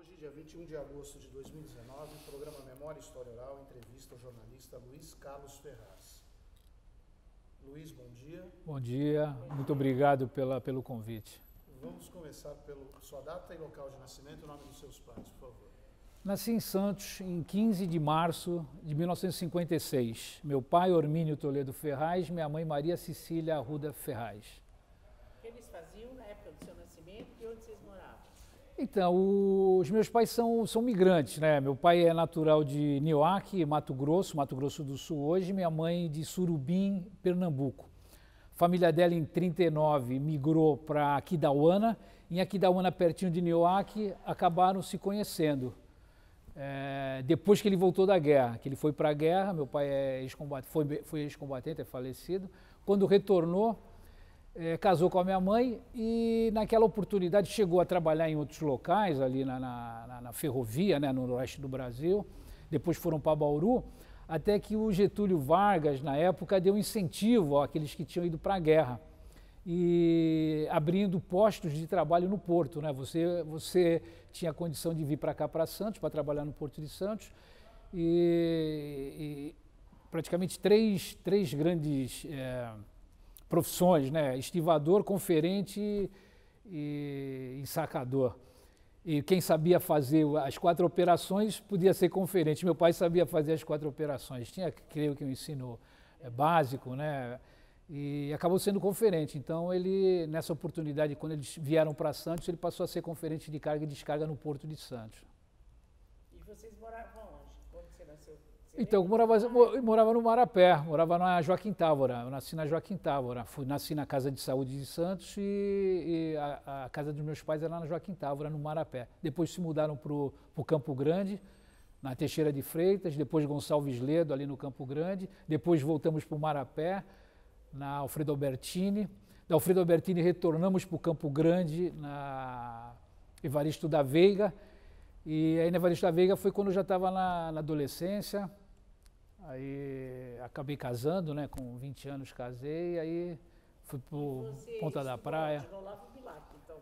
Hoje, dia 21 de agosto de 2019, programa Memória História Oral, entrevista ao jornalista Luiz Carlos Ferraz. Luiz, bom dia. Bom dia, muito obrigado pelo convite. Vamos começar pela sua data e local de nascimento e o nome dos seus pais, por favor. Nasci em Santos em 15 de março de 1956. Meu pai, Ormínio Toledo Ferraz, minha mãe, Maria Cecília Arruda Ferraz. O que eles faziam na época do seu nascimento e onde vocês moravam? Então, os meus pais são migrantes, né? Meu pai é natural de Nioaque, Mato Grosso do Sul hoje, minha mãe de Surubim, Pernambuco. A família dela, em 1939, migrou para Aquidauana. Em Aquidauana, pertinho de Nioaque, acabaram se conhecendo. Depois que ele voltou da guerra, que ele foi para a guerra, meu pai foi ex-combatente, é falecido. Quando retornou, casou com a minha mãe e naquela oportunidade chegou a trabalhar em outros locais, ali na ferrovia, né, no oeste do Brasil. Depois foram para Bauru, até que o Getúlio Vargas, na época, deu incentivo àqueles que tinham ido para a guerra e abrindo postos de trabalho no Porto, né? Você tinha a condição de vir para cá, para Santos, para trabalhar no Porto de Santos, e praticamente três grandes profissões, né? Estivador, conferente e ensacador. E quem sabia fazer as 4 operações podia ser conferente. Meu pai sabia fazer as 4 operações. Tinha, creio que, um ensino básico, né? E acabou sendo conferente. Então, ele, nessa oportunidade, quando eles vieram para Santos, ele passou a ser conferente de carga e descarga no Porto de Santos. E vocês moravam onde? Quando você nasceu? Então, eu morava no Marapé, morava na Joaquim Távora. Eu nasci na Joaquim Távora. Nasci na Casa de Saúde de Santos e a casa dos meus pais era na Joaquim Távora, no Marapé. Depois se mudaram para o Campo Grande, na Teixeira de Freitas, depois Gonçalves Ledo, ali no Campo Grande. Depois voltamos para o Marapé, na Alfredo Albertini. Da Alfredo Albertini retornamos para o Campo Grande, na Evaristo da Veiga. E aí na Evaristo da Veiga foi quando eu já estava na adolescência. Aí acabei casando, né? Com 20 anos casei, aí fui para Ponta da Praia. De Olavo Bilac, então,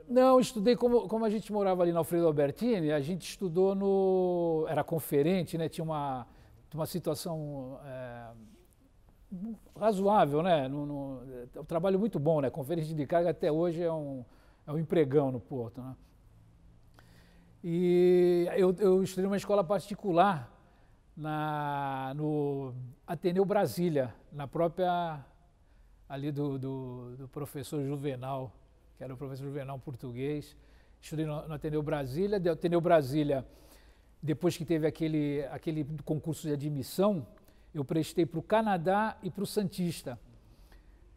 Não, estudei como a gente morava ali na Alfredo Albertini, a gente estudou no... Era conferente, né? Tinha uma situação razoável, né? Um trabalho muito bom, né? Conferente de carga até hoje é um empregão no Porto, né? E eu estudei numa escola particular no Ateneu Brasília, na própria ali do professor Juvenal, que era o professor Juvenal português. Estudei no Ateneu Brasília. Do Ateneu Brasília, depois que teve aquele concurso de admissão, eu prestei para o Canadá e para o Santista.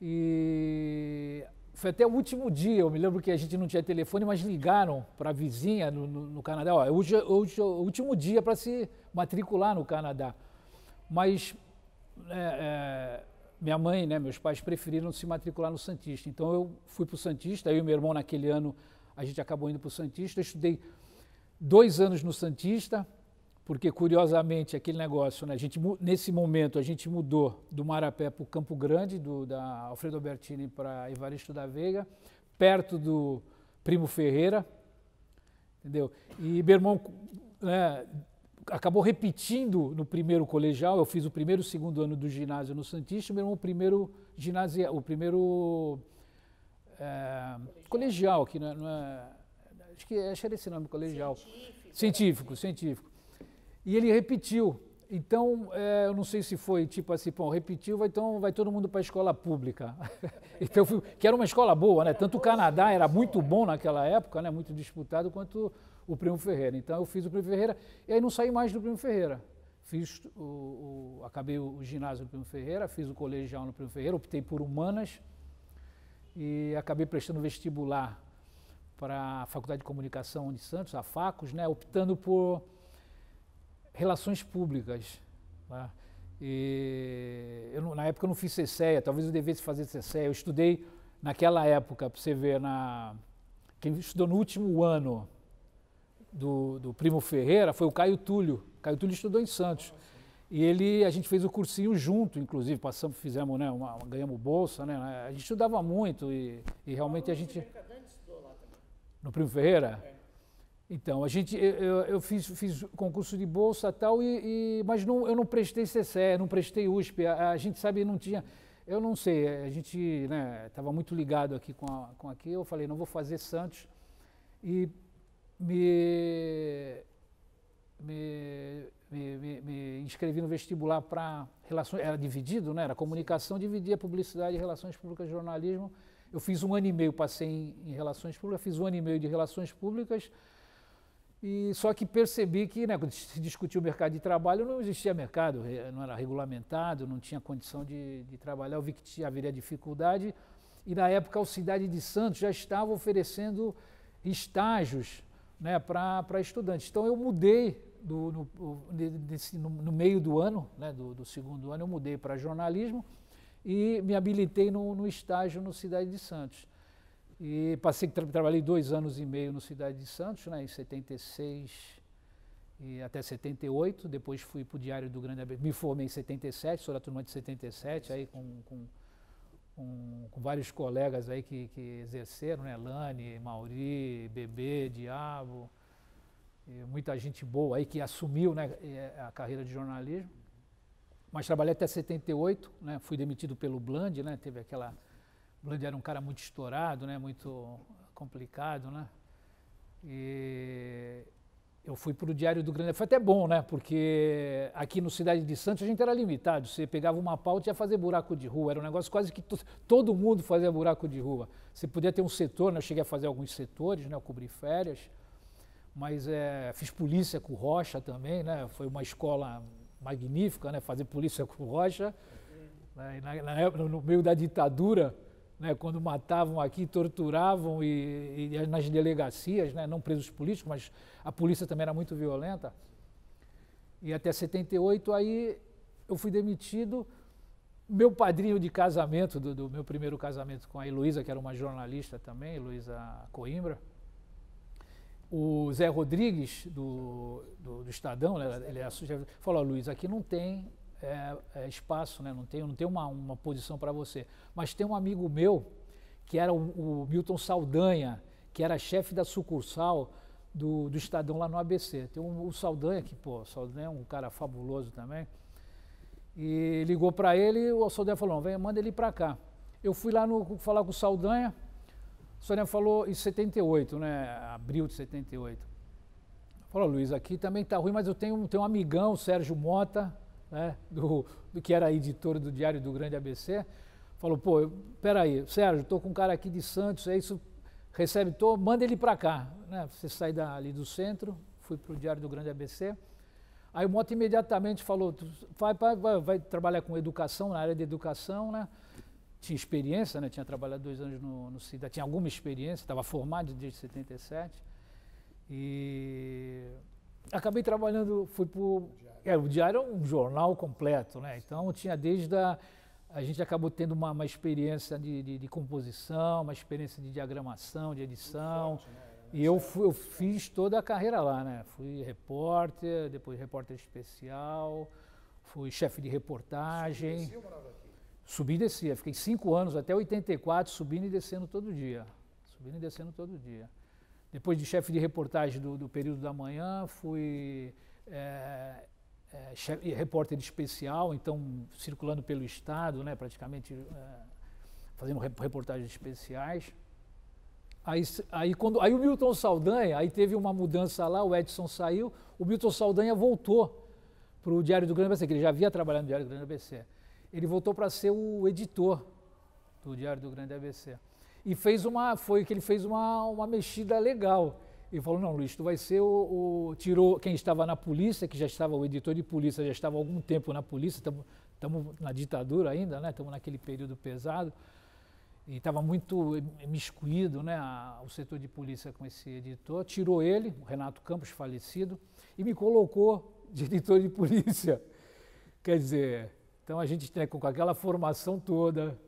E foi até o último dia, eu me lembro que a gente não tinha telefone, mas ligaram para a vizinha no Canadá. Ó, hoje é o último dia para se matricular no Canadá. Mas minha mãe, né, meus pais preferiram se matricular no Santista. Então eu fui para o Santista, eu e meu irmão naquele ano a gente acabou indo para o Santista. Eu estudei 2 anos no Santista, porque curiosamente aquele negócio, né, nesse momento a gente mudou do Marapé para o Campo Grande, da Alfredo Albertini para Evaristo da Veiga, perto do Primo Ferreira, entendeu? E meu irmão acabou repetindo no primeiro colegial. Eu fiz o primeiro e o segundo ano do ginásio no Santista, meu irmão o primeiro colegial, que não é, acho que era esse nome, colegial. Científico. E ele repetiu. Então, eu não sei se foi tipo assim, pô, repetiu, então vai todo mundo para a escola pública. Então, que era uma escola boa, né? Tanto o Canadá era muito bom naquela época, né? Muito disputado, quanto o Primo Ferreira. Então, eu fiz o Primo Ferreira e aí não saí mais do Primo Ferreira. Acabei o ginásio do Primo Ferreira, fiz o colegial no Primo Ferreira, optei por Humanas e acabei prestando vestibular para a Faculdade de Comunicação de Santos, a Facos, né? Optando por Relações Públicas. Né? E na época eu não fiz CCEA, talvez eu devesse fazer CCEA. Eu estudei naquela época, para você ver, quem estudou no último ano do Primo Ferreira foi o Caio Túlio. O Caio Túlio estudou em Santos. E a gente fez o cursinho junto, inclusive, fizemos, né, ganhamos bolsa, né? A gente estudava muito e realmente a gente... Mercadante estudou lá também. No Primo Ferreira? Então, eu fiz concurso de bolsa e tal, mas eu não prestei CCE, não prestei USP, a gente sabe, não tinha, eu não sei, a gente estava muito ligado aqui com aqui, eu falei, não vou fazer Santos, e me inscrevi no vestibular para relações, era dividido, era comunicação, dividia publicidade, relações públicas, jornalismo. Eu fiz 1 ano e meio, passei em relações públicas, fiz 1 ano e meio de relações públicas, e só que percebi que, quando se discutia o mercado de trabalho, não existia mercado, não era regulamentado, não tinha condição de trabalhar, eu vi que haveria dificuldade, e na época a Cidade de Santos já estava oferecendo estágios para estudantes. Então eu mudei no meio do ano, do segundo ano, eu mudei para jornalismo e me habilitei no estágio no Cidade de Santos. E trabalhei 2 anos e meio no Cidade de Santos, em 76 e até 78, depois fui para o Diário do Grande ABC, me formei em 77, sou da turma de 77, aí com vários colegas aí que exerceram, Lani, Mauri, Bebê, Diabo, e muita gente boa aí que assumiu a carreira de jornalismo. Mas trabalhei até 78, fui demitido pelo Bland, teve aquela... O Bland era um cara muito estourado, muito complicado, E eu fui para o Diário do Grande... Foi até bom, porque aqui no Cidade de Santos a gente era limitado. Você pegava uma pauta e ia fazer buraco de rua. Era um negócio quase que todo mundo fazia buraco de rua. Você podia ter um setor, eu cheguei a fazer alguns setores, eu cobri férias, mas fiz polícia com o Rocha também, Foi uma escola magnífica, fazer polícia com o Rocha. Na época, no meio da ditadura, quando matavam aqui, torturavam e nas delegacias, não presos políticos, mas a polícia também era muito violenta. E até 78, aí eu fui demitido. Meu padrinho de casamento, do meu primeiro casamento com a Heloísa, que era uma jornalista também, Heloísa Coimbra, o Zé Rodrigues, do Estadão, ele falou, Luiz, aqui não tem espaço, não tem uma posição para você. Mas tem um amigo meu, que era o Milton Saldanha, que era chefe da sucursal do Estadão lá no ABC. Tem o Saldanha, o Saldanha é um cara fabuloso também. E ligou para ele e o Saldanha falou, manda ele para cá. Eu fui lá falar com o Saldanha, o Saldanha falou em 78, abril de 78. Falou, Luiz, aqui também está ruim, mas eu tenho um amigão, o Sérgio Mota, do que era editor do Diário do Grande ABC, falou, peraí, Sérgio, estou com um cara aqui de Santos, manda ele para cá, Você sai ali do centro, fui para o Diário do Grande ABC, aí o Mota imediatamente falou, vai trabalhar com educação, na área de educação, Tinha experiência, tinha trabalhado 2 anos no CIDA, tinha alguma experiência, estava formado desde 77, e acabei trabalhando, fui para o Diário é um jornal completo, Então tinha a gente acabou tendo uma experiência de composição, uma experiência de diagramação, de edição, e eu fiz toda a carreira lá, Fui repórter, depois repórter especial, fui chefe de reportagem. Subi e descia, fiquei 5 anos, até 84, subindo e descendo todo dia. Depois de chefe de reportagem do período da manhã, fui repórter especial, então circulando pelo estado, praticamente fazendo reportagens especiais. Aí o Milton Saldanha, aí teve uma mudança lá, o Edson saiu, o Milton Saldanha voltou para o Diário do Grande ABC, que ele já havia trabalhado no Diário do Grande ABC. Ele voltou para ser o editor do Diário do Grande ABC. E ele fez uma mexida legal. Ele falou, não, Luiz, tu vai ser tirou quem estava na polícia, que já estava, o editor de polícia já estava há algum tempo na polícia, estamos na ditadura ainda, estamos naquele período pesado, e estava muito imiscuído, o setor de polícia com esse editor, tirou ele, o Renato Campos, falecido, e me colocou de editor de polícia. Quer dizer... Então a gente tem com aquela formação toda,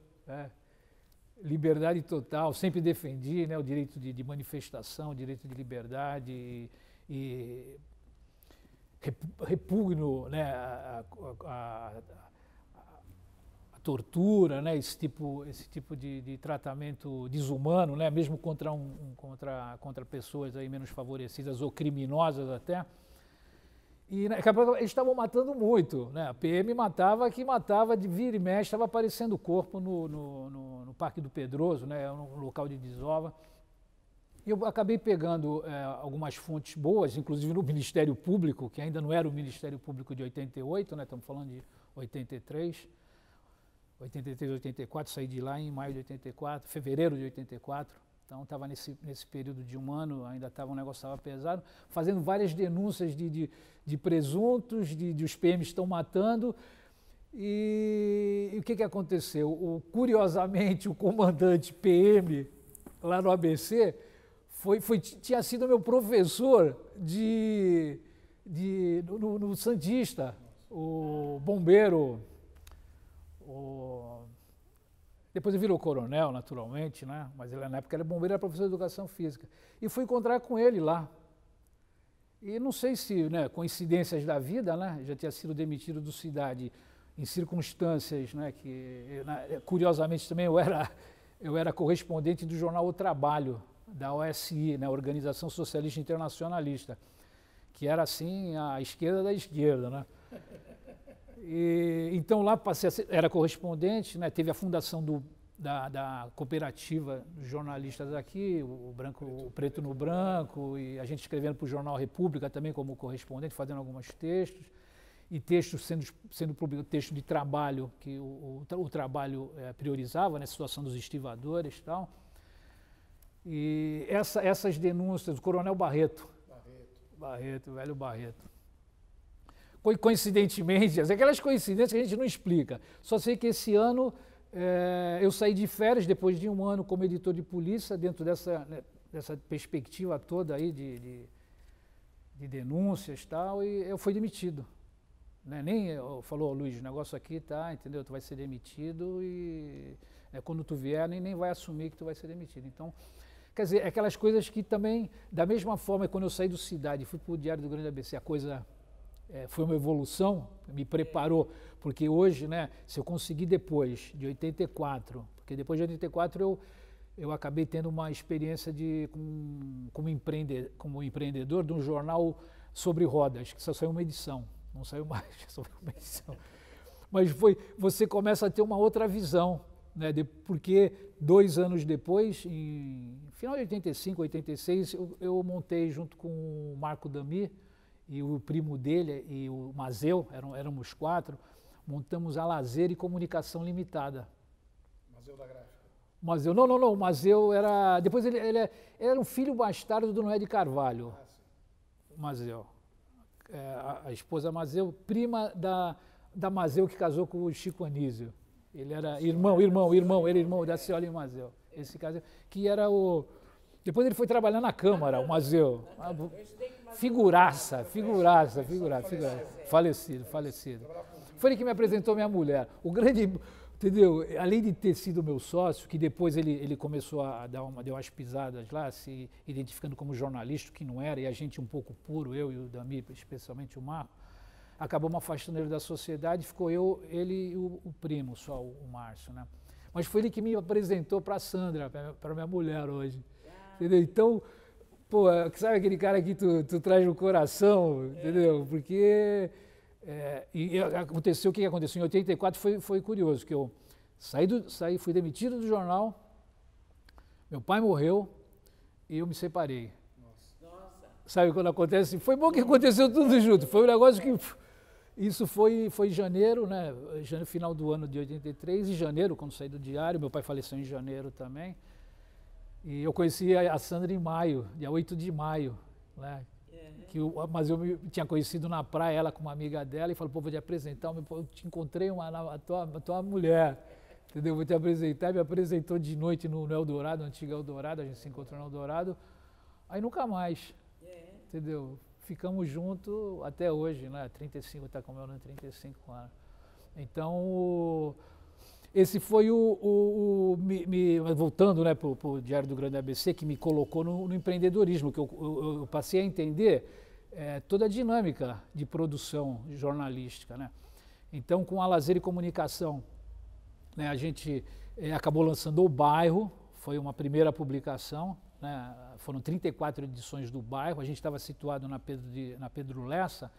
liberdade total, sempre defendi o direito de manifestação, o direito de liberdade e repugno a tortura, né, esse tipo de tratamento desumano, né, mesmo contra pessoas aí menos favorecidas ou criminosas até. E daqui a pouco eles estavam matando muito, né? A PM matava de vira e mexe, estava aparecendo corpo no Parque do Pedroso, né, um local de desova. E eu acabei pegando algumas fontes boas, inclusive no Ministério Público, que ainda não era o Ministério Público de 88, né, estamos falando de 83, 84, saí de lá em maio de 84, fevereiro de 84. Então estava nesse período de um ano, ainda o negócio estava pesado, fazendo várias denúncias de presuntos, de os PMs estão matando. E o que aconteceu? Curiosamente, o comandante PM lá no ABC tinha sido meu professor no Santista, o bombeiro. Depois ele virou coronel, naturalmente, né? Mas ele, na época, era bombeiro, era professor de educação física. E fui encontrar com ele lá. E não sei se, né, coincidências da vida, né? Já tinha sido demitido do Cidade em circunstâncias, né, que, curiosamente, também eu era correspondente do jornal O Trabalho, da OSI, né, Organização Socialista Internacionalista, que era, assim, a esquerda da esquerda, né? Então lá era correspondente, né, teve a fundação da cooperativa dos jornalistas aqui, o Preto no Branco, e a gente escrevendo para o jornal República também como correspondente, fazendo alguns textos, e textos sendo publicados, texto de trabalho, que o trabalho priorizava, né, a situação dos estivadores e tal. E essas denúncias do Coronel Barreto, o velho Barreto. Coincidentemente, aquelas coincidências que a gente não explica. Só sei que esse ano eu saí de férias, depois de um ano como editor de polícia, dentro dessa perspectiva toda aí de denúncias e tal, e eu fui demitido. Né? Falou, Luiz, o negócio aqui tá, entendeu? Tu vai ser demitido e quando tu vier, nem vai assumir que tu vai ser demitido. Então, quer dizer, aquelas coisas que também, da mesma forma, quando eu saí do Cidade e fui para o Diário do Grande ABC, a coisa... foi uma evolução, me preparou, porque hoje, né, se eu conseguir depois de 84, porque depois de 84 eu acabei tendo uma experiência como empreendedor de um jornal sobre rodas, que só saiu uma edição, não saiu mais, só saiu uma edição. Mas você começa a ter uma outra visão, né, porque 2 anos depois, em final de 85, 86, eu montei junto com o Marco Dami, e o primo dele e o Mazeu, éramos 4, montamos a Lazer e Comunicação Limitada. Mazeu da Gráfica? Mazeu, não, o Mazeu era... Depois ele era um filho bastardo do Noé de Carvalho. O Mazeu. A esposa Mazeu, prima da Mazeu que casou com o Chico Anísio. Ele era irmão da Cioli Mazeu. Esse caso, que era o... Depois ele foi trabalhar na Câmara, o Mazeu. Figuraça. Falecido. Foi ele que me apresentou minha mulher. O grande, entendeu? Além de ter sido meu sócio, que depois ele começou a deu umas pisadas lá, se identificando como jornalista, que não era, e a gente um pouco puro, eu e o Dami, especialmente o Marco, acabamos afastando ele da sociedade, ficou ele e o primo só, o Márcio, né? Mas foi ele que me apresentou para a Sandra, para minha mulher hoje. Entendeu? Então, pô, sabe aquele cara que tu traz no coração, entendeu? Porque aconteceu o que aconteceu em 84 foi curioso, que eu fui demitido do jornal, meu pai morreu e eu me separei. Nossa. Sabe quando acontece? Foi bom que aconteceu tudo junto, foi um negócio que... Isso foi em janeiro, né? Final do ano de 83, em janeiro, quando saí do Diário, meu pai faleceu em janeiro também. E eu conheci a Sandra em maio, dia 8 de maio, né? Mas eu tinha conhecido na praia, ela com uma amiga dela, e falou, pô, vou te apresentar, eu te encontrei a tua mulher, entendeu? Vou te apresentar, me apresentou de noite no Eldorado, no antigo Eldorado, a gente se encontrou no Eldorado, aí nunca mais, entendeu? Ficamos juntos até hoje, né? 35, está comemorando 35 anos. Então... Esse foi voltando, né, para o Diário do Grande ABC, que me colocou no empreendedorismo, que eu passei a entender toda a dinâmica de produção jornalística, né? Então, com a Lazer e Comunicação, né, a gente acabou lançando O Bairro, foi uma primeira publicação, né, foram 34 edições do Bairro, a gente estava situado na Pedro Lessa,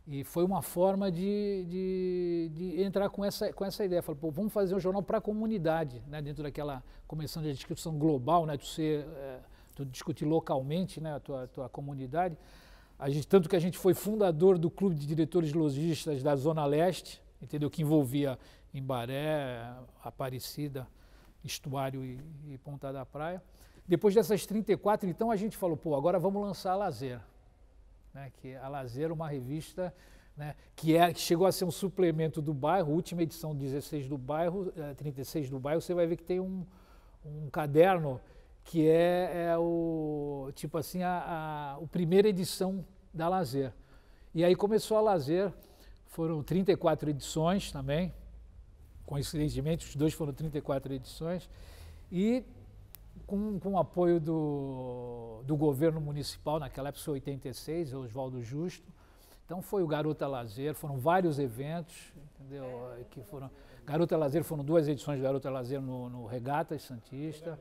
e foi uma forma de entrar com essa ideia. Falei, pô, vamos fazer um jornal para a comunidade, né, dentro daquela começando a discussão global, né, tu discutir localmente, né, a tua comunidade. Tanto que a gente foi fundador do Clube de Diretores Lojistas da Zona Leste, entendeu? Que envolvia Imbaré, Aparecida, Estuário e Ponta da Praia. Depois dessas 34, então, a gente falou, pô, agora vamos lançar a Lazer. Né, que a Lazer, uma revista, né, que chegou a ser um suplemento do Bairro, última edição 16 do Bairro, 36 do Bairro, você vai ver que tem um caderno que é o tipo assim a primeira edição da Lazer. E aí começou a Lazer, foram 34 edições também, coincidentemente os dois foram 34 edições, e com o apoio do governo municipal, naquela época foi 86, Oswaldo Justo. Então foi o Garota Lazer, foram vários eventos, entendeu? Garota Lazer, foram 2 edições de Garota Lazer no Regatas Santista.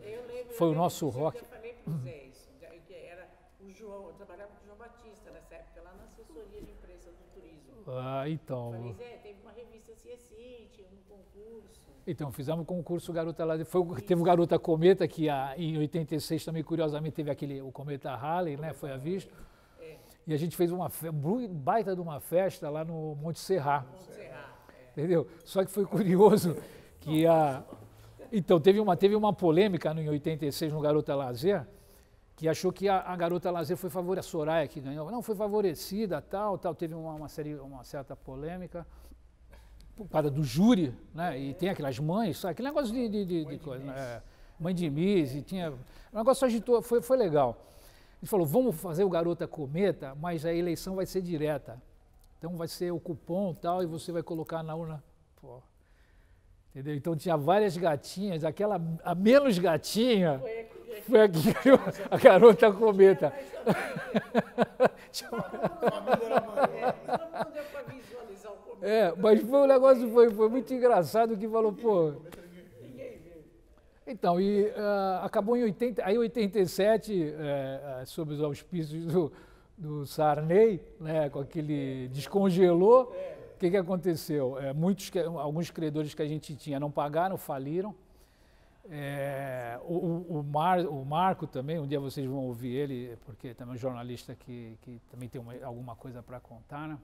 Foi o nosso rock. Eu falei para o Zé isso, que era o João, eu trabalhava com o João Batista nessa época, lá na assessoria de imprensa do turismo. Ah, então. Eu falei, Zé, teve uma revista assim, tinha um concurso. Então, fizemos o concurso Garota Lazer. Teve o Garota Cometa, que em 86 também, curiosamente, teve o Cometa Halley, né? Foi à vista. E a gente fez uma baita de uma festa lá no Monte Serra. Entendeu? Só que foi curioso que Então, teve uma polêmica em 86 no Garota Lazer, que achou que a Garota Lazer foi favorecida, a Soraya que ganhou. Não, foi favorecida, tal, teve uma certa polêmica. Por causa do júri, né? E tem aquelas mães, sabe? Aquele negócio de coisa, né? Mãe de Miss, e tinha. O negócio agitou, foi legal. Ele falou, vamos fazer o Garota Cometa, mas a eleição vai ser direta. Então vai ser o cupom e tal, e você vai colocar na urna. Pô. Entendeu? Então tinha várias gatinhas, a menos gatinha foi a que ganhou a Garota Cometa. Mas foi um negócio, foi muito engraçado, que falou, pô... Então, acabou em 87, sob os auspícios do Sarney, né, com aquele... descongelou. O que aconteceu? Alguns credores que a gente tinha não pagaram, faliram. O Marco também, um dia vocês vão ouvir ele, porque também é um jornalista que também tem alguma coisa para contar, né?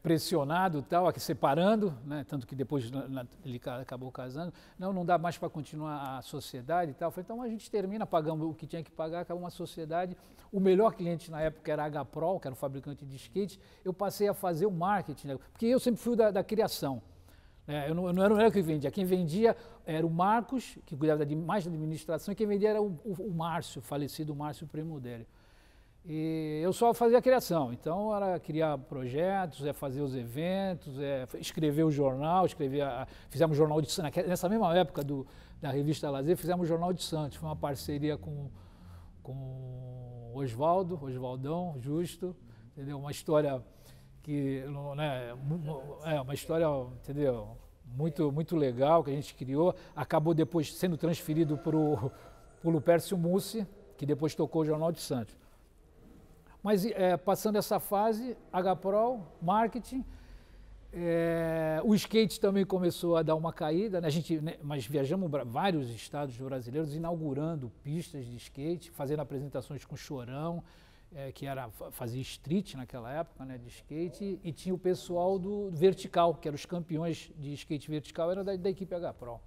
Pressionado, tal, aqui separando, né? Tanto que depois ele acabou casando. Não dá mais para continuar a sociedade e tal. Falei, então a gente termina, pagamos o que tinha que pagar, acabou uma sociedade. O melhor cliente na época era a HPROL, que era um fabricante de skate. Eu passei a fazer o marketing, né? Porque eu sempre fui da criação. Eu não era o que vendia. Quem vendia era o Marcos, que cuidava mais da administração, e quem vendia era o Márcio, falecido Márcio Premudelli. E eu só fazia a criação, então era criar projetos, fazer os eventos, escrever o jornal, fizemos o Jornal de Santos, nessa mesma época da revista Lazer, fizemos o Jornal de Santos, foi uma parceria com Oswaldão Justo, entendeu? Uma história que, né, uma história, entendeu, muito legal que a gente criou, acabou depois sendo transferido para o Lupércio Mussi, que depois tocou o Jornal de Santos. Mas passando essa fase, HPROL, marketing, o skate também começou a dar uma caída, né? Mas viajamos vários estados brasileiros inaugurando pistas de skate, fazendo apresentações com Chorão, que fazia street naquela época, né, de skate, e tinha o pessoal do vertical, que eram os campeões de skate vertical, era da equipe HPROL.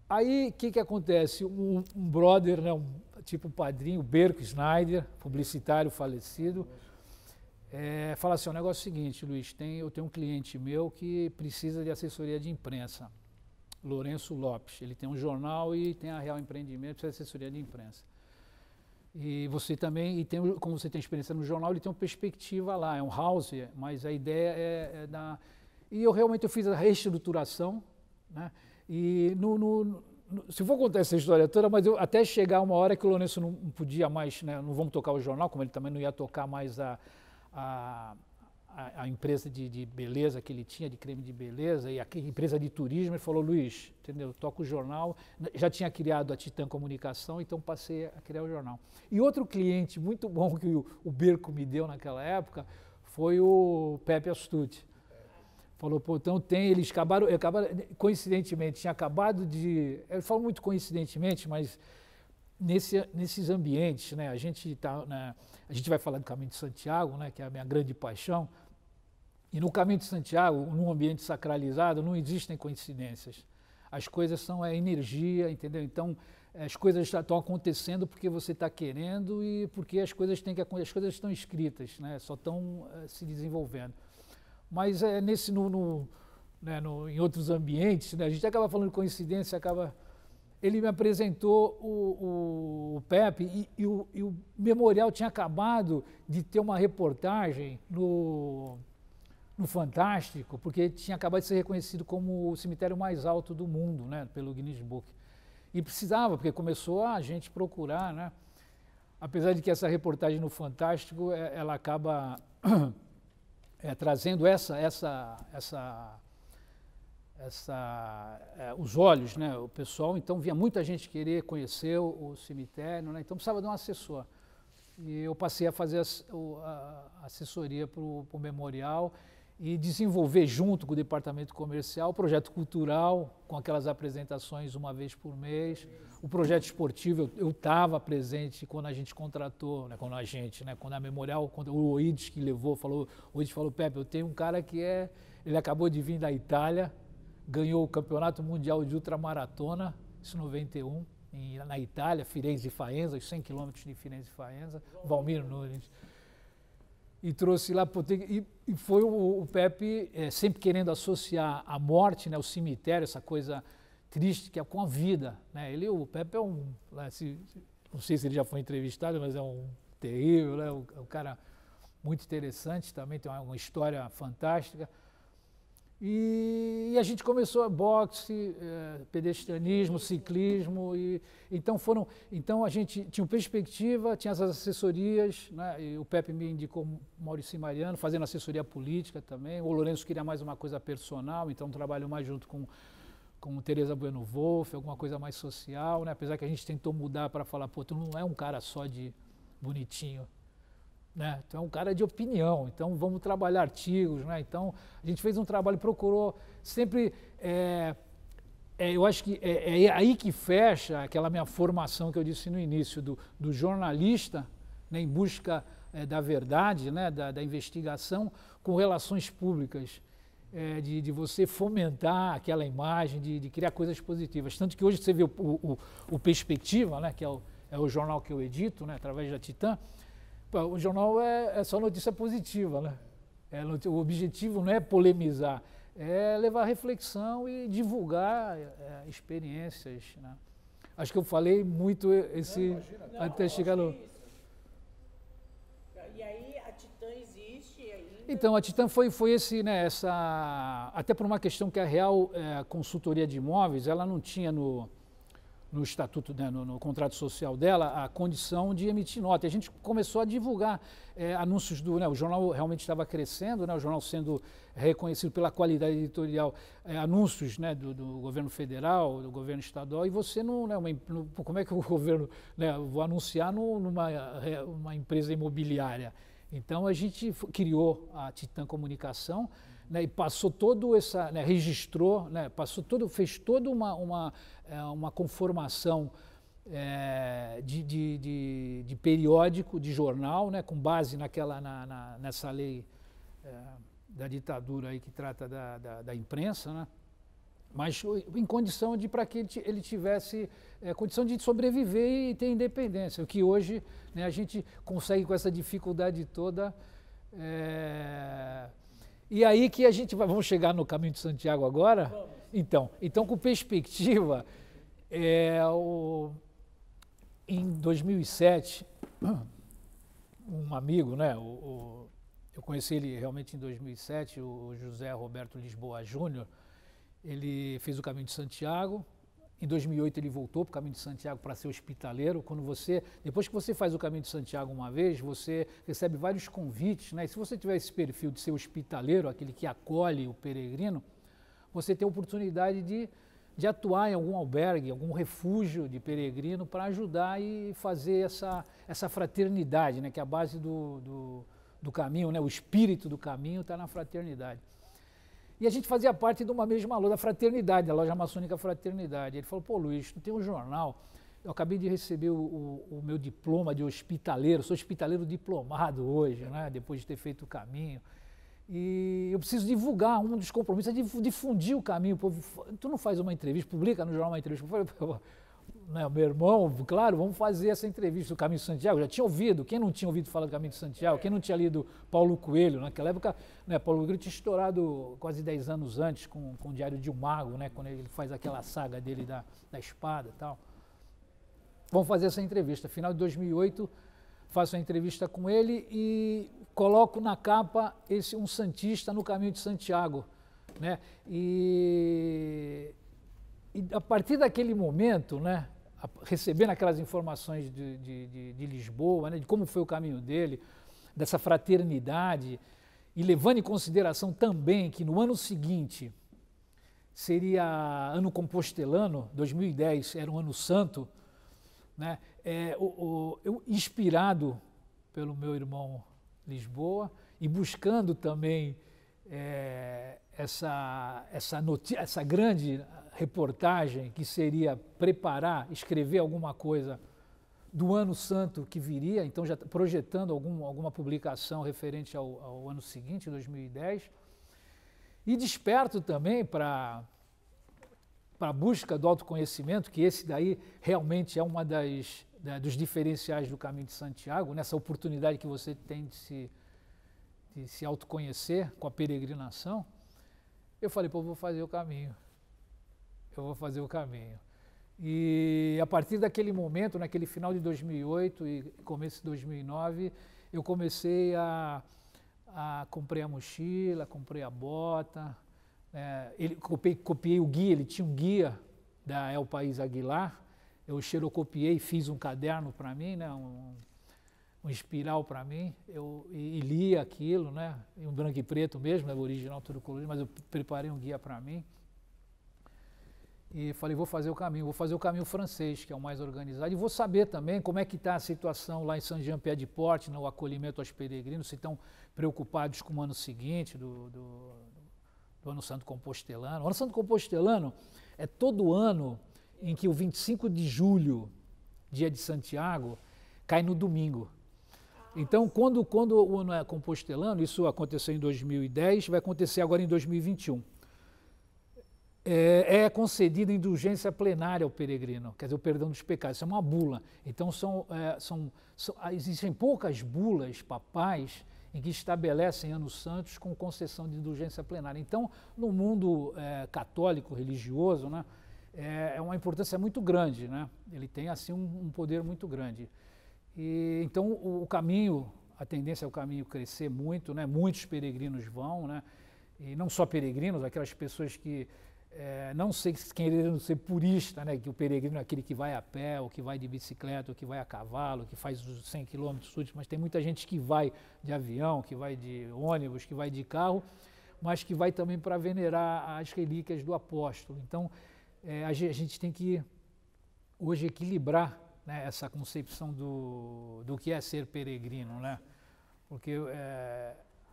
Aí, o que acontece? Um brother, né, tipo padrinho, Berco Schneider, publicitário falecido, fala assim, o negócio é o seguinte, Luiz, eu tenho um cliente meu que precisa de assessoria de imprensa, Lourenço Lopes, ele tem um jornal e tem a Real Empreendimento, precisa de assessoria de imprensa. E você também, como você tem experiência no jornal, ele tem uma perspectiva lá, é um house, mas a ideia é dar... E eu fiz a reestruturação, né? E se for contar essa história toda, mas até chegar uma hora que o Lourenço não podia mais, né, não vamos tocar o jornal, como ele também não ia tocar mais a a empresa de beleza que ele tinha, de creme de beleza, e a empresa de turismo, ele falou, Luiz, entendeu, toca o jornal, já tinha criado a Titã Comunicação, então passei a criar o jornal. E outro cliente muito bom que o Berco me deu naquela época foi o Pepe Astucci. Falou, pô, então eles acabaram, coincidentemente, tinha acabado de, eu falo muito coincidentemente, mas nesses ambientes, né, a gente vai falar do Caminho de Santiago, né, que é a minha grande paixão, e no Caminho de Santiago, num ambiente sacralizado, não existem coincidências. As coisas são energia, entendeu? Então, as coisas estão acontecendo porque você está querendo e porque as coisas estão escritas, né, só estão se desenvolvendo. Mas em outros ambientes, né, a gente acaba falando de coincidência, ele me apresentou o Pepe e o Memorial tinha acabado de ter uma reportagem no Fantástico, porque tinha acabado de ser reconhecido como o cemitério mais alto do mundo, né, pelo Guinness Book. E precisava, porque começou a gente procurar, né? Apesar de que essa reportagem no Fantástico, ela acaba trazendo os olhos, né, o pessoal, então via muita gente querer conhecer o cemitério, né, então precisava de um assessor. E eu passei a fazer a assessoria para o Memorial e desenvolver junto com o departamento comercial o projeto cultural, com aquelas apresentações uma vez por mês, o projeto esportivo, eu estava presente quando a gente contratou, né, quando a Memorial, quando o Oides que levou, o Oides falou, Pepe, eu tenho um cara ele acabou de vir da Itália, ganhou o Campeonato Mundial de Ultramaratona, isso em 91, na Itália, Firenze e Faenza, os 100 quilômetros de Firenze e Faenza, Valmir Nunes. E trouxe lá, e foi o Pepe sempre querendo associar a morte, né, o cemitério, essa coisa triste que é com a vida, né? O Pepe é não sei se ele já foi entrevistado, mas é um terrível, né? Um cara muito interessante também, tem uma história fantástica. E a gente começou a boxe, pedestrianismo, ciclismo, então a gente tinha perspectiva, tinha as assessorias, né, e o Pepe me indicou Maurício Mariano, fazendo assessoria política também, o Lourenço queria mais uma coisa personal, então trabalhou mais junto com Tereza Bueno Wolff, alguma coisa mais social, né, apesar que a gente tentou mudar para falar, pô, tu não é um cara só de bonitinho, né? Então é um cara de opinião, então vamos trabalhar artigos, né? Então a gente fez um trabalho, procurou sempre, eu acho que é aí que fecha aquela minha formação que eu disse no início, do jornalista, né, em busca da verdade, né, da investigação, com relações públicas, de você fomentar aquela imagem, de criar coisas positivas. Tanto que hoje você vê o Perspectiva, né, que é o jornal que eu edito, né, através da Titã. O jornal é só notícia positiva, né? O objetivo não é polemizar, é levar reflexão e divulgar experiências, né? Acho que eu falei muito até chegar no... E aí a Titã existe ainda? Então, a Titã foi né, até por uma questão que a Real Consultoria de Imóveis, ela não tinha no estatuto, né, no contrato social dela, a condição de emitir nota. E a gente começou a divulgar anúncios né, o jornal realmente estava crescendo, né, o jornal sendo reconhecido pela qualidade editorial, anúncios, né, do governo federal, do governo estadual, e você não, né, como é que o governo, né, vou anunciar numa empresa imobiliária. Então a gente criou a Titã Comunicação, né, e passou todo né, registrou, né, fez toda uma conformação de periódico, de jornal, né, com base nessa lei da ditadura aí que trata da imprensa, né, mas em condição para que ele tivesse condição de sobreviver e ter independência, o que hoje, né, a gente consegue com essa dificuldade toda. E aí que a gente vamos chegar no Caminho de Santiago agora? Vamos. Então com perspectiva, em 2007, um amigo, né, eu conheci ele realmente em 2007, o José Roberto Lisboa Júnior, ele fez o Caminho de Santiago Em 2008 ele voltou para o Caminho de Santiago para ser hospitaleiro. Depois que você faz o Caminho de Santiago uma vez, você recebe vários convites, né? E se você tiver esse perfil de ser hospitaleiro, aquele que acolhe o peregrino, você tem a oportunidade de atuar em algum albergue, algum refúgio de peregrino para ajudar e fazer essa fraternidade, né? Que é a base do caminho, né? O espírito do caminho está na fraternidade. E a gente fazia parte de uma mesma loja, da Fraternidade, da Loja Maçônica Fraternidade. Ele falou, pô, Luiz, tu tem um jornal, eu acabei de receber o meu diploma de hospitaleiro, sou hospitaleiro diplomado hoje, né, depois de ter feito o caminho. E eu preciso divulgar, um dos compromissos é difundir o caminho. Pô, tu não faz uma entrevista, publica no jornal uma entrevista. Eu falei, pô, né, meu irmão, claro, vamos fazer essa entrevista do Caminho de Santiago. Eu já tinha ouvido, quem não tinha ouvido falar do Caminho de Santiago, quem não tinha lido Paulo Coelho, naquela época, né, Paulo Coelho tinha estourado quase 10 anos antes com o Diário de um Mago, né, quando ele faz aquela saga dele da espada e tal. Vamos fazer essa entrevista. Final de 2008, faço a entrevista com ele e coloco na capa um santista no Caminho de Santiago, né, e a partir daquele momento, né, recebendo aquelas informações de Lisboa, né, de como foi o caminho dele, dessa fraternidade, e levando em consideração também que no ano seguinte seria ano compostelano, 2010 era um ano santo, né, eu inspirado pelo meu irmão Lisboa e buscando também essa grande reportagem que seria escrever alguma coisa do ano santo que viria, então já projetando alguma publicação referente ao ano seguinte, 2010, e desperto também para a busca do autoconhecimento, que esse daí realmente é uma dos diferenciais do Caminho de Santiago, nessa oportunidade que você tem de se autoconhecer com a peregrinação. Eu falei, pô, eu vou fazer o caminho. E a partir daquele momento, naquele final de 2008 e começo de 2009, eu comecei comprei a mochila, comprei a bota, copiei o guia, ele tinha um guia da El País Aguilar, eu xerocopiei, fiz um caderno para mim, né, um espiral para mim, e li aquilo, né, em um branco e preto mesmo, né, o original todo colorido, mas eu preparei um guia para mim. E falei, vou fazer o caminho francês, que é o mais organizado, e vou saber também como é que está a situação lá em Saint-Jean-Pied-de-Port, no acolhimento aos peregrinos, se estão preocupados com o ano seguinte, do Ano Santo Compostelano. O Ano Santo Compostelano é todo ano em que o 25 de julho, dia de Santiago, cai no domingo. Então, quando o ano é compostelano, isso aconteceu em 2010, vai acontecer agora em 2021. É concedida indulgência plenária ao peregrino, quer dizer, o perdão dos pecados, isso é uma bula. Então, existem poucas bulas papais em que estabelecem anos santos com concessão de indulgência plenária. Então, no mundo católico, religioso, né, é uma importância muito grande, né? Ele tem assim um poder muito grande. E, então, a tendência é o caminho crescer muito, né? Muitos peregrinos vão, né? E não só peregrinos, aquelas pessoas que não sei querendo ser purista, né, que o peregrino é aquele que vai a pé, ou que vai de bicicleta, ou que vai a cavalo, que faz os 100 quilômetros úteis, mas tem muita gente que vai de avião, que vai de ônibus, que vai de carro, mas que vai também para venerar as relíquias do apóstolo. Então, a gente tem que hoje equilibrar, né, essa concepção do que é ser peregrino, né? Porque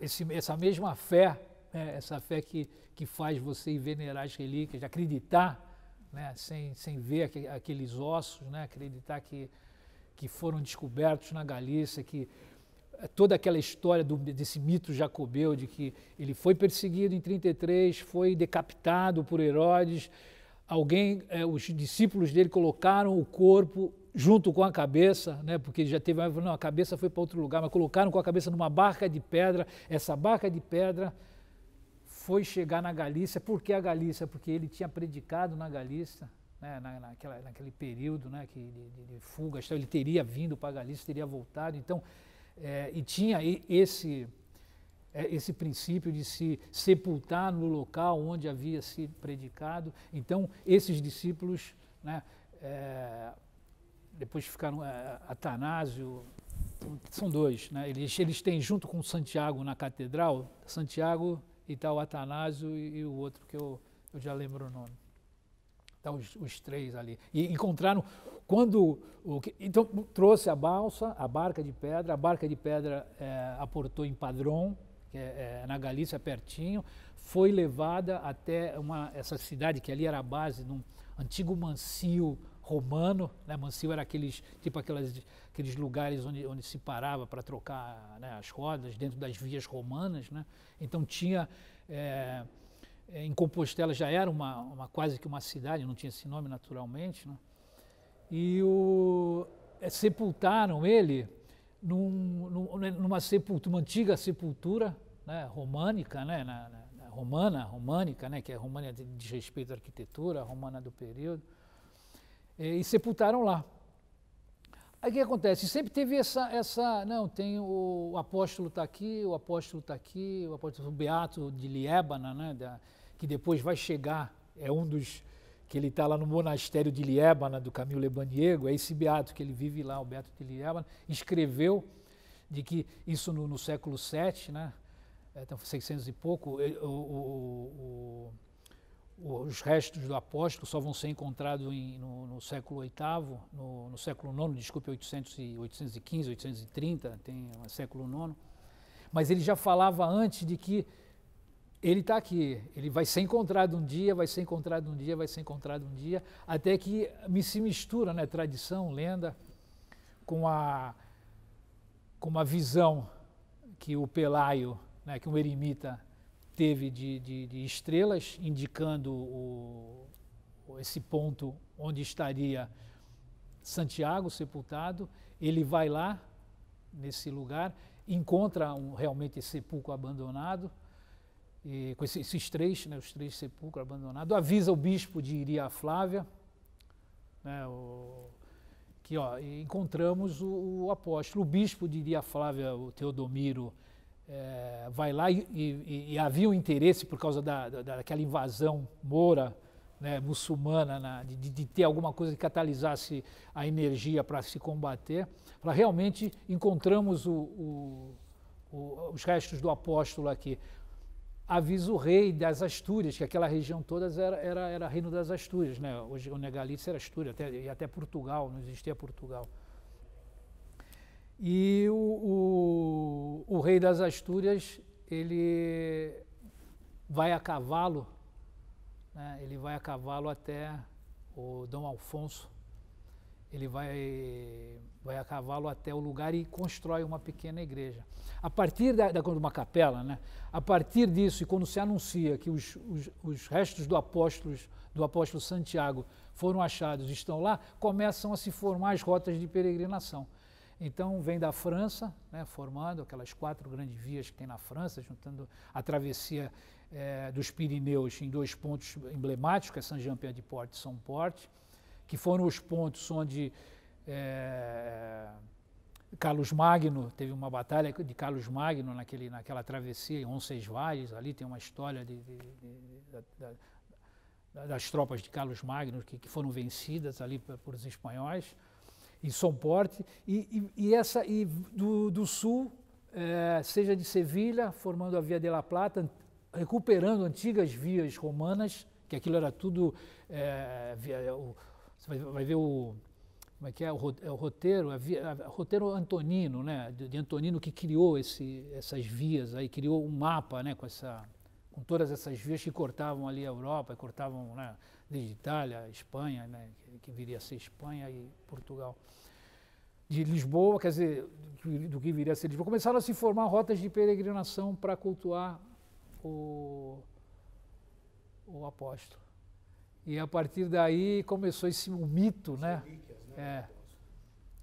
essa mesma fé, essa fé que faz você ir venerar as relíquias, acreditar, né, sem ver aqueles ossos, né, acreditar que foram descobertos na Galícia, que toda aquela história desse mito jacobeu, de que ele foi perseguido em 33, foi decapitado por Herodes, os discípulos dele colocaram o corpo junto com a cabeça, né, porque já teve, não, a cabeça foi para outro lugar, mas colocaram com a cabeça numa barca de pedra, essa barca de pedra foi chegar na Galícia. Por que a Galícia? Porque ele tinha predicado na Galícia, né, naquele período, né, de fuga, então ele teria vindo para a Galícia, teria voltado, então, e tinha esse princípio de se sepultar no local onde havia sido predicado. Então, esses discípulos né? Depois ficaram Atanásio, são dois, né? Eles têm junto com Santiago na catedral, Santiago e tal Atanásio e o outro que eu já lembro o nome. Então os três ali. E encontraram então trouxe a balsa, a barca de pedra aportou em Padrón, que é na Galícia pertinho, foi levada até essa cidade que ali era a base de um antigo mancio romano, né? Mancio era aqueles lugares onde se parava para trocar, né, as rodas dentro das vias romanas, né? Então tinha em Compostela já era quase que uma cidade, não tinha esse nome naturalmente, né? E sepultaram ele numa antiga sepultura, né, românica, né, românica, né, que é romana de respeito à arquitetura, romana do período, e sepultaram lá. Aí o que acontece? Sempre teve não, tem o apóstolo está aqui, o apóstolo está aqui, o Beato de Liébana, né, que depois vai chegar, é um dos que ele está lá no monastério de Liébana, do Camilo Lebaniego, é esse beato que ele vive lá, o Beato de Liébana, escreveu de que isso no século VII, né, então 600 e pouco, os restos do apóstolo só vão ser encontrados no século VIII, no século IX, desculpe, 815, 830, tem o século IX, mas ele já falava antes de que ele está aqui, ele vai ser encontrado um dia, vai ser encontrado um dia, vai ser encontrado um dia, até que se mistura, né, tradição, lenda, com a visão que o Pelaio, né, que um eremita teve de estrelas, indicando esse ponto onde estaria Santiago sepultado. Ele vai lá, nesse lugar, encontra realmente esse sepulcro abandonado, e com esses três, né, os três sepulcros abandonados, avisa o bispo de Iria Flávia, né, que encontramos o apóstolo. O bispo de Iria Flávia, o Teodomiro, vai lá e havia um interesse por causa daquela invasão moura, né, muçulmana, de ter alguma coisa que catalisasse a energia para se combater. Realmente encontramos os restos do apóstolo aqui. Avisa o rei das Astúrias, que aquela região toda era reino das Astúrias, né? Hoje a Galícia era Astúria, até Portugal, não existia Portugal. E o rei das Astúrias, ele vai a cavalo, né? Ele vai a cavalo até o Dom Alfonso, ele vai a cavalo até o lugar e constrói uma pequena igreja. A partir de uma capela, né? A partir disso, e quando se anuncia que os restos do apóstolo Santiago foram achados e estão lá, começam a se formar as rotas de peregrinação. Então vem da França, né, formando aquelas 4 grandes vias que tem na França, juntando a travessia dos Pirineus em 2 pontos emblemáticos, que é Saint-Jean-Pied-de-Port e Somport, que foram os pontos onde Carlos Magno, teve uma batalha de Carlos Magno naquela travessia em Roncesvalles, ali tem uma história das tropas de Carlos Magno que foram vencidas ali por os espanhóis, em Somport, e do sul, seja de Sevilha, formando a Via de la Plata, recuperando antigas vias romanas, que aquilo era tudo, você vai ver como é que é o roteiro, roteiro Antonino, né, de Antonino, que criou essas vias, aí criou um mapa, né, com todas essas vias que cortavam ali a Europa, cortavam, né, desde Itália, Espanha, né, que viria a ser Espanha e Portugal. De Lisboa, quer dizer, do que viria a ser Lisboa, começaram a se formar rotas de peregrinação para cultuar o apóstolo. E a partir daí começou o mito, né?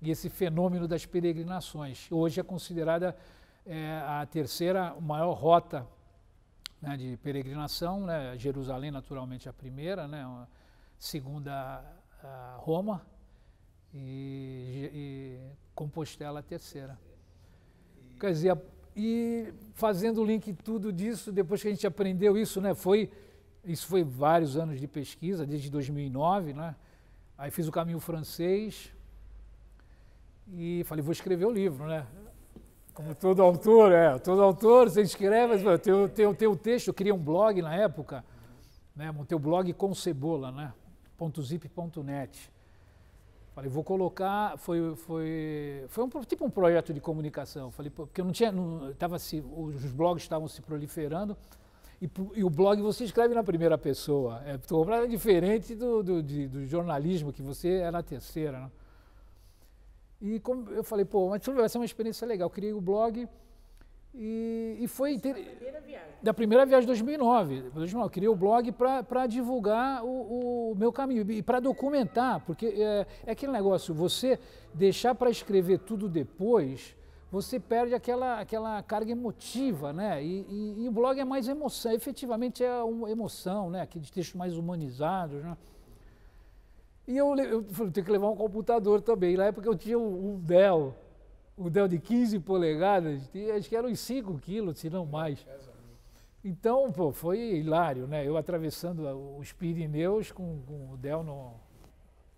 E esse fenômeno das peregrinações. Hoje é considerada a terceira maior rota, né, de peregrinação, né? Jerusalém, naturalmente, a primeira, né? A segunda, Roma, e Compostela, a terceira. Quer dizer, e fazendo o link tudo disso, depois que a gente aprendeu isso, né? Isso foi vários anos de pesquisa, desde 2009, né? Aí fiz o caminho francês e falei, vou escrever o livro, né? Como todo autor, você escreve, tem o texto, eu criei um blog na época, né? Montei o blog com Cebola, né? .zip.net. Falei, vou colocar, tipo um projeto de comunicação, falei, porque eu não tinha, os blogs estavam se proliferando, e o blog você escreve na primeira pessoa, é completamente diferente do jornalismo, que você é na terceira, né? E como eu falei, pô, mas vai ser uma experiência legal. Eu criei o blog e foi... Primeira viagem. Da primeira viagem de 2009. Eu criei o blog para divulgar o meu caminho e para documentar, porque é aquele negócio, você deixar para escrever tudo depois, você perde aquela carga emotiva, né? E o blog é mais emoção, efetivamente é uma emoção, né? Aqueles textos mais humanizados, né? E eu falei, tenho que levar um computador também. Na época eu tinha um Dell de 15 polegadas, acho que eram uns 5 quilos, se não mais. Então, pô, foi hilário, né? Eu atravessando os Pirineus com o Dell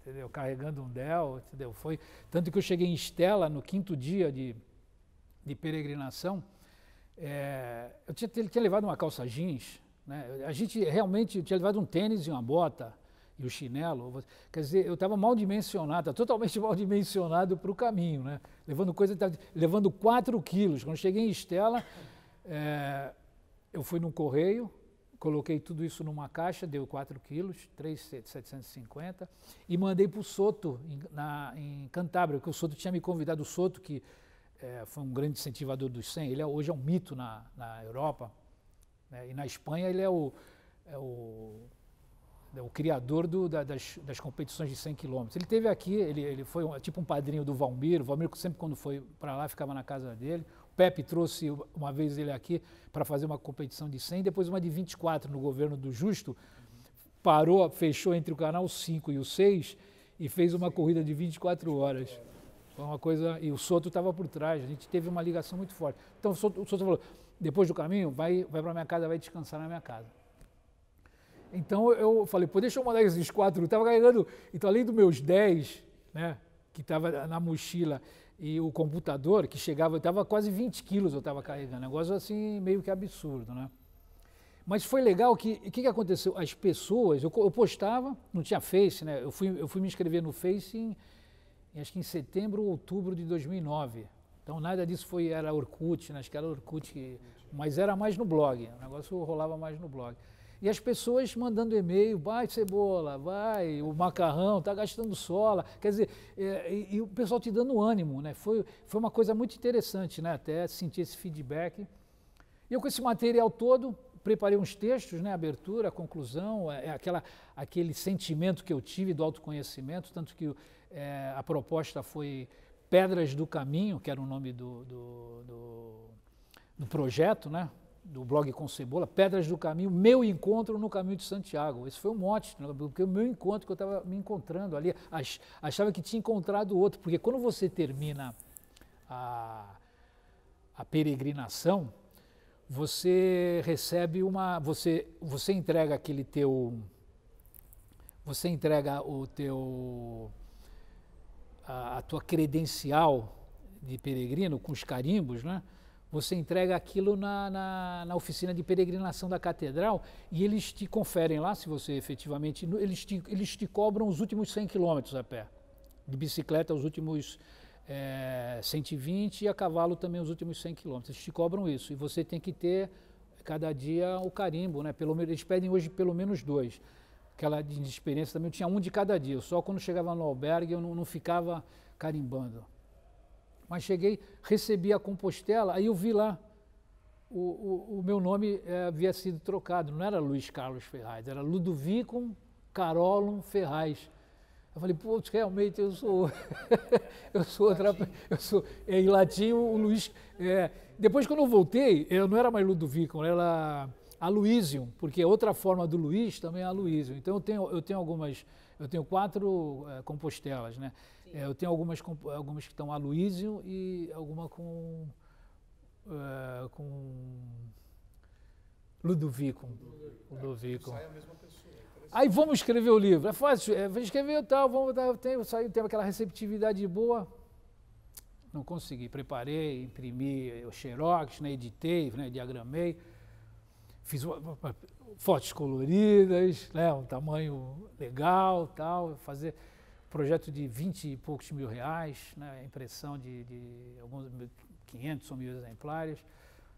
entendeu? Carregando um Dell, entendeu? Foi tanto que eu cheguei em Estela no 5º dia de peregrinação. Eu tinha levado uma calça jeans, né? A gente realmente tinha levado um tênis e uma bota. E o chinelo, quer dizer, eu estava mal dimensionado, totalmente mal dimensionado para o caminho, né? Levando 4 quilos. Quando cheguei em Estela, eu fui num correio, coloquei tudo isso numa caixa, deu 4 quilos, 3.750, e mandei para o Soto, em Cantábria, porque o Soto tinha me convidado, o Soto, que foi um grande incentivador dos 100, ele hoje é um mito na Europa, né? E na Espanha ele é o criador das competições de 100 km. Ele esteve aqui, ele foi tipo um padrinho do Valmir. O Valmir sempre quando foi para lá ficava na casa dele. O Pepe trouxe uma vez ele aqui para fazer uma competição de 100, depois uma de 24 no governo do Justo. Parou, fechou entre o canal 5 e o 6 e fez uma corrida de 24 horas. Foi uma coisa, e o Soto estava por trás, a gente teve uma ligação muito forte. Então o Soto falou, depois do caminho, vai para minha casa, vai descansar na minha casa. Então eu falei, pô, deixa eu mandar esses 4, eu estava carregando, então além dos meus 10, né, que estava na mochila, e o computador, que chegava, eu estava quase 20 quilos eu estava carregando, negócio assim meio que absurdo, né. Mas foi legal o que aconteceu, as pessoas, eu postava, não tinha Face, né, eu fui me inscrever no Face acho que em setembro ou outubro de 2009, então nada disso era Orkut, né, acho que era Orkut, mas era mais no blog, o negócio rolava mais no blog. E as pessoas mandando e-mail, vai Cebola, vai, o macarrão, está gastando sola, quer dizer, e o pessoal te dando ânimo, né? Foi uma coisa muito interessante, né? Até sentir esse feedback. E eu com esse material todo, preparei uns textos, né? Abertura, conclusão, aquele sentimento que eu tive do autoconhecimento, tanto que a proposta foi Pedras do Caminho, que era o nome do projeto, né? Do blog com Cebola, Pedras do Caminho, meu encontro no caminho de Santiago. Esse foi um mote, né? Porque o meu encontro, que eu estava me encontrando ali, achava que tinha encontrado outro, porque quando você termina a peregrinação, você recebe você entrega a tua credencial de peregrino com os carimbos, né? Você entrega aquilo na oficina de peregrinação da catedral e eles te conferem lá, se você efetivamente... Eles te cobram os últimos 100 quilômetros a pé. De bicicleta, os últimos 120 e a cavalo também os últimos 100 quilômetros. Eles te cobram isso e você tem que ter, cada dia, o carimbo, né? Eles pedem hoje pelo menos 2. Aquela de experiência também, eu tinha um de cada dia. Só quando chegava no albergue eu não ficava carimbando. Mas cheguei, recebi a Compostela, aí eu vi lá, o meu nome havia sido trocado, não era Luiz Carlos Ferraz, era Ludovicum Carolum Ferraz. Eu falei, putz, realmente eu sou em latim o Luiz. Depois quando eu voltei, eu não era mais Ludovicum, era Aloysium, porque outra forma do Luiz também é Aloysium. Então eu tenho 4 Compostelas, né? Eu tenho algumas que estão Aloysium e alguma com Ludovicum. Sai a mesma pessoa. Aí vamos escrever o livro. É fácil, escrever tal, tem aquela receptividade boa. Não consegui, preparei, imprimi o xerox, né, editei, né, diagramei, fiz fotos coloridas, né, um tamanho legal, tal, fazer projeto de 20 e poucos mil reais, né, impressão de alguns 500 ou 1.000 exemplares.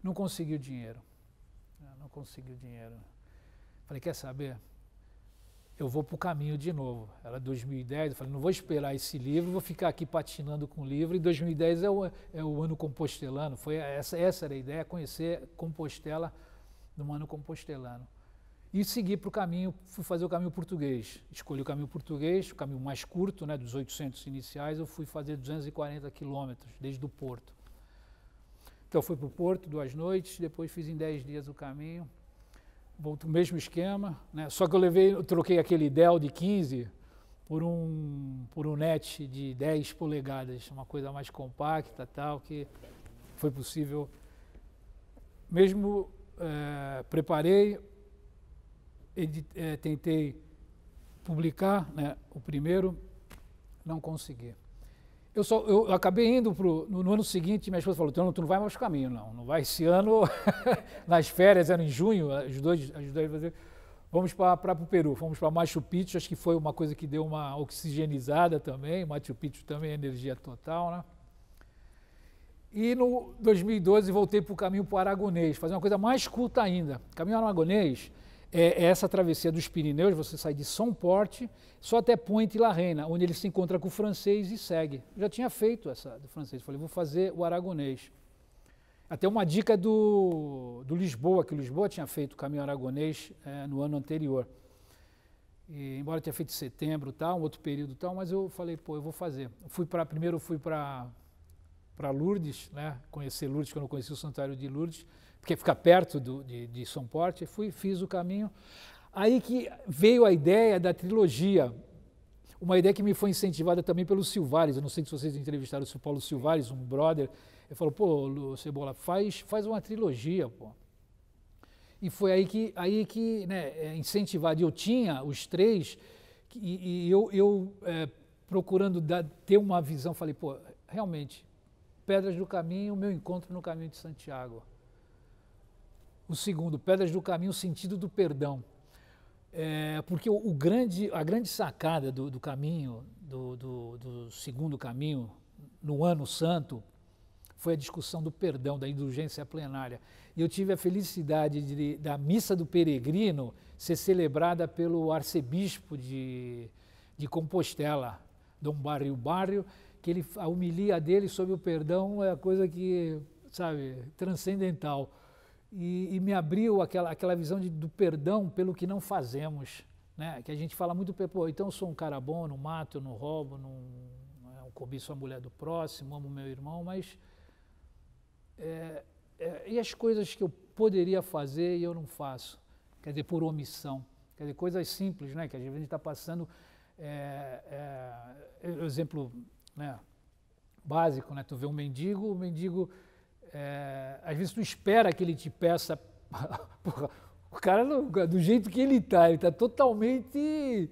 Não consegui o dinheiro. Não consegui o dinheiro. Falei, quer saber? Eu vou para o caminho de novo. Era 2010, eu falei, não vou esperar esse livro, vou ficar aqui patinando com o livro. E 2010 é o ano compostelano. Essa era a ideia, conhecer Compostela no ano compostelano. E segui para o caminho, fui fazer o caminho português. Escolhi o caminho português, o caminho mais curto, né, dos 800 iniciais, eu fui fazer 240 quilômetros, desde o Porto. Então, eu fui para o Porto 2 noites, depois fiz em 10 dias o caminho. Volto o mesmo esquema, né? Só que eu troquei aquele Dell de 15 por um net de 10 polegadas, uma coisa mais compacta, tal, que foi possível. Mesmo preparei, tentei publicar, né, o primeiro, não consegui. Eu acabei indo no ano seguinte, minha esposa falou, tu não vai mais pro caminho, não vai esse ano, nas férias, era em junho, ajudou a fazer, vamos para o Peru, fomos para Machu Picchu, acho que foi uma coisa que deu uma oxigenizada também, Machu Picchu também, energia total, né? E no 2012 voltei para o caminho para o Aragonês, fazer uma coisa mais curta ainda. O caminho Aragonês é essa travessia dos Pirineus, você sai de São Porte, só até Pointe la Reina, onde ele se encontra com o francês e segue. Já tinha feito essa do francês, falei, vou fazer o Aragonês. Até uma dica do Lisboa, que o Lisboa tinha feito o caminho Aragonês no ano anterior. E, embora tenha feito em setembro, tal, um outro período, tal, mas eu falei, pô, eu vou fazer. Primeiro eu fui para Lourdes, né, conhecer Lourdes, que eu não conhecia o Santuário de Lourdes, porque fica perto de São Porte, fiz o caminho. Aí que veio a ideia da trilogia, uma ideia que me foi incentivada também pelo Silvares, eu não sei se vocês entrevistaram o Paulo Silvares, um brother, ele falou, pô, Cebola, faz uma trilogia, pô. E foi aí que né, incentivado, eu tinha os três, e eu procurando ter uma visão, falei, pô, realmente, Pedras do Caminho, meu encontro no caminho de Santiago. O segundo, Pedras do Caminho, sentido do perdão. Porque a grande sacada do caminho, do segundo caminho, no Ano Santo, foi a discussão do perdão, da indulgência plenária. E eu tive a felicidade da Missa do Peregrino ser celebrada pelo arcebispo de Compostela, Dom Barrio, que a homilia dele sobre o perdão é a coisa que, sabe, transcendental. E me abriu aquela visão do perdão pelo que não fazemos, né? Que a gente fala muito, pô, então eu sou um cara bom, não mato, eu não roubo, não cobiço a mulher do próximo, amo meu irmão, mas e as coisas que eu poderia fazer e eu não faço, quer dizer, por omissão, quer dizer, coisas simples, né? Que às vezes a gente está passando, exemplo, né, básico, né? Tu vê um mendigo, às vezes tu espera que ele te peça, porra, o cara do jeito que ele está totalmente,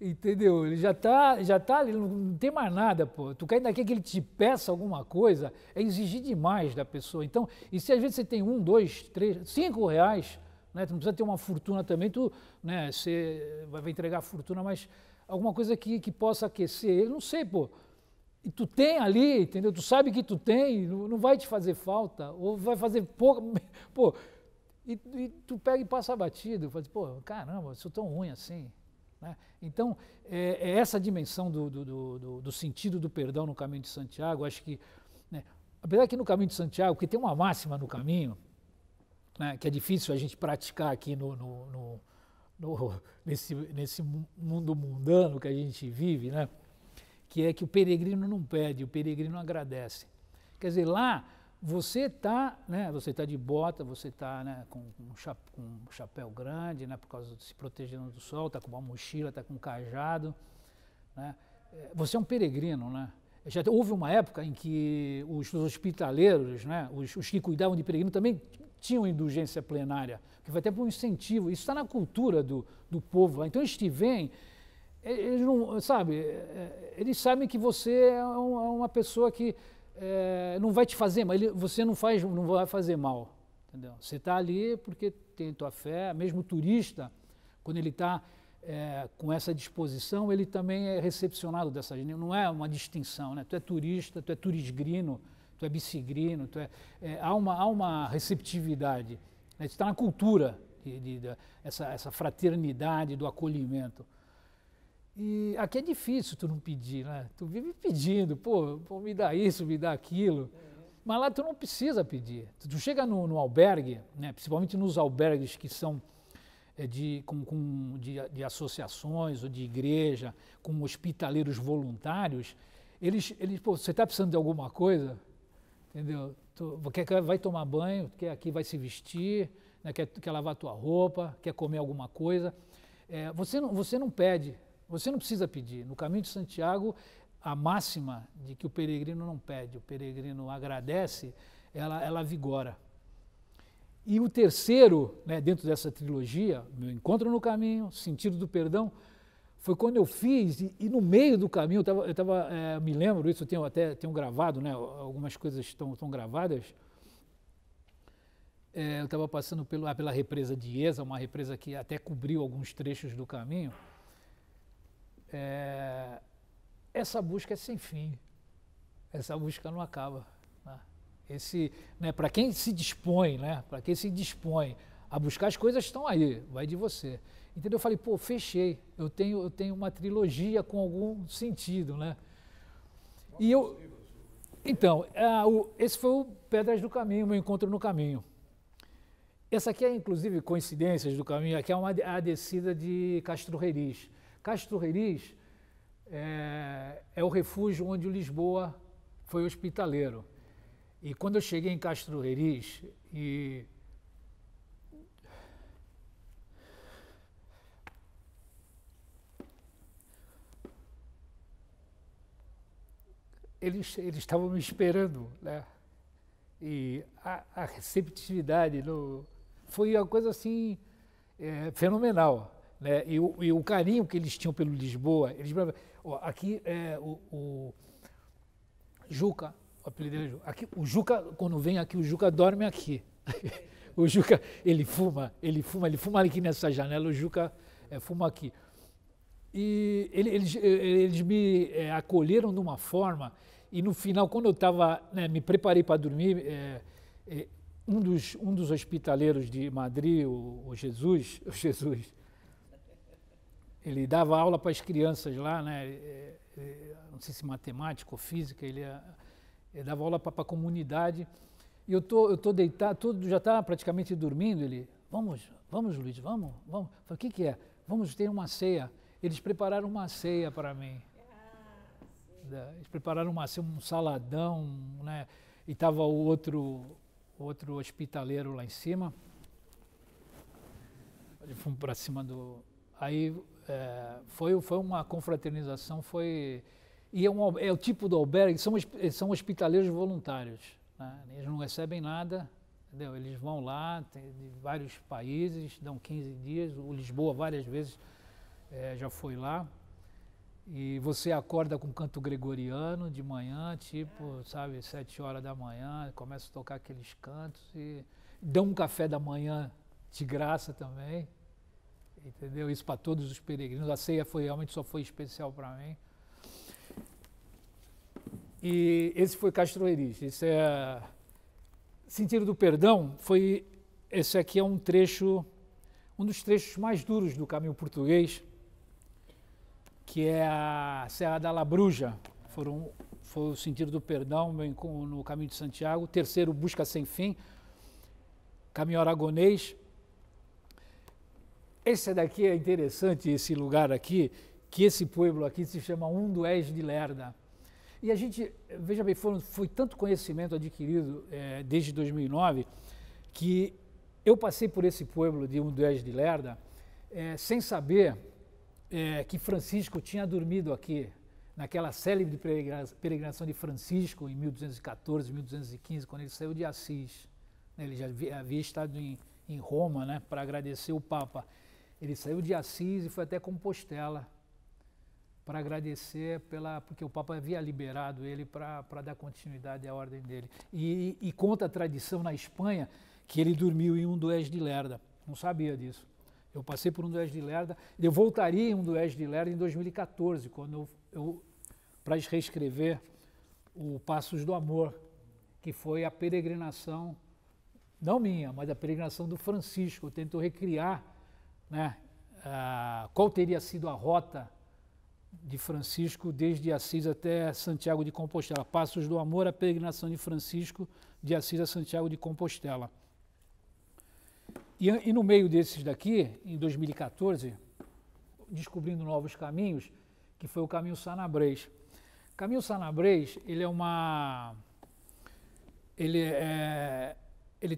entendeu? Ele já tá ali, não tem mais nada, pô. Tu quer daqui que ele te peça alguma coisa, é exigir demais da pessoa. Então, e se às vezes você tem 1, 2, 3, 5 reais, né? Tu não precisa ter uma fortuna também, né, você vai entregar a fortuna, mas alguma coisa que possa aquecer ele, não sei, pô. E tu tem ali, entendeu? Tu sabe que tu tem, não vai te fazer falta, ou vai fazer pouco, pô, e tu pega e passa batido, faz, pô, caramba, eu sou tão ruim assim, né? Então, essa dimensão do sentido do perdão no caminho de Santiago, acho que, né, apesar que no caminho de Santiago, porque tem uma máxima no caminho, né, que é difícil a gente praticar aqui nesse mundo mundano que a gente vive, né? Que é que o peregrino não pede, o peregrino agradece. Quer dizer, lá você está, né, de bota, você está, né, com um chapéu grande, né, por causa de se protegendo do sol, está com uma mochila, está com um cajado, né? Você é um peregrino, né? Já houve uma época em que os hospitaleiros, né, os que cuidavam de peregrino também tinham indulgência plenária, que foi até por um incentivo. Isso está na cultura do povo lá. Então eles te veem, eles não, sabe, eles sabem que você é uma pessoa que não vai te fazer mal, você não vai fazer mal, entendeu? Você está ali porque tem tua fé, mesmo o turista, quando ele está com essa disposição, ele também é recepcionado dessa gente, não é uma distinção, né? Tu é turista, tu é turisgrino, tu é bicigrino, há uma receptividade, né? Está na cultura, essa fraternidade do acolhimento. E aqui é difícil tu não pedir, né? Tu vive pedindo, pô, me dá isso, me dá aquilo. Mas lá tu não precisa pedir. Tu chega no albergue, né? Principalmente nos albergues que são de associações ou de igreja, com hospitaleiros voluntários, pô, você está precisando de alguma coisa, entendeu? Vai tomar banho, aqui vai se vestir, né? quer lavar tua roupa, quer comer alguma coisa. Você não pede. Você não precisa pedir. No caminho de Santiago, a máxima de que o peregrino não pede, o peregrino agradece, ela vigora. E o terceiro, né, dentro dessa trilogia, meu encontro no caminho, sentido do perdão, foi quando eu fiz, e no meio do caminho, me lembro, isso eu tenho gravado, né, algumas coisas estão gravadas. Eu estava passando pela represa de Iesa, uma represa que até cobriu alguns trechos do caminho. Essa busca é sem fim, essa busca não acaba. Né? Para quem se dispõe, né? Para quem se dispõe a buscar, as coisas estão aí, vai de você. Entendeu? Eu falei, pô, fechei, eu tenho uma trilogia com algum sentido, né? Então, esse foi o Pedras do Caminho, meu encontro no caminho. Essa aqui é, inclusive, Coincidências do Caminho, aqui é a descida de Castro Reiris. Castro Reiris é o refúgio onde o Lisboa foi hospitaleiro. E quando eu cheguei em Castro Reiris, eles estavam me esperando, né? E a receptividade foi uma coisa assim fenomenal. Né? E o carinho que eles tinham pelo Lisboa, aqui o Juca, o apelido dele é Juca. Aqui, o Juca, quando vem aqui, o Juca dorme aqui. O Juca, ele fuma aqui nessa janela, o Juca fuma aqui. E eles me acolheram de uma forma, e no final, quando eu estava, né, me preparei para dormir, um dos hospitaleiros de Madrid, o Jesus, ele dava aula para as crianças lá, né? Não sei se matemática ou física, ele dava aula para a comunidade. E eu tô deitado, já está praticamente dormindo. Ele, vamos Luiz, vamos. Eu falei, o que é? Vamos ter uma ceia. Eles prepararam uma ceia para mim. Eles prepararam uma ceia, um saladão, né? E estava o outro hospitaleiro lá em cima. Fomos para cima do... Aí foi uma confraternização, e é o tipo do albergue, são hospitaleiros voluntários, né? Eles não recebem nada, entendeu? Eles vão lá, de vários países, dão 15 dias, o Lisboa várias vezes já foi lá, e você acorda com canto gregoriano de manhã, tipo, sabe, 7 horas da manhã, começa a tocar aqueles cantos, e dão um café da manhã de graça também. Entendeu? Isso para todos os peregrinos. A ceia realmente só foi especial para mim. E esse foi Castro Reiris. Esse Sentido do Perdão esse aqui é um dos trechos mais duros do caminho português, que é a Serra da Labruja. Foi o Sentido do Perdão no caminho de Santiago. O terceiro, Busca Sem Fim, caminho aragonês. Esse daqui é interessante, esse lugar aqui, que esse pueblo aqui se chama Undués de Lerda. E a gente, veja bem, foi tanto conhecimento adquirido desde 2009, que eu passei por esse pueblo de Undués de Lerda sem saber que Francisco tinha dormido aqui, naquela célebre peregrinação de Francisco, em 1214, 1215, quando ele saiu de Assis. né? Ele já havia estado em Roma, né, para agradecer o Papa. Ele saiu de Assis e foi até Compostela para agradecer porque o Papa havia liberado ele para dar continuidade à ordem dele. E conta a tradição na Espanha que ele dormiu em um Dués de Lerda. Não sabia disso. Eu passei por um Dués de Lerda, eu voltaria em um Dués de Lerda em 2014, quando para reescrever o Passos do Amor, que foi a peregrinação, não minha, mas a peregrinação do Francisco. Eu tento recriar, né, qual teria sido a rota de Francisco desde Assis até Santiago de Compostela. Passos do Amor, a peregrinação de Francisco de Assis a Santiago de Compostela. E no meio desses daqui, em 2014, descobrindo novos caminhos, que foi o caminho Sanabres. O caminho Sanabres, ele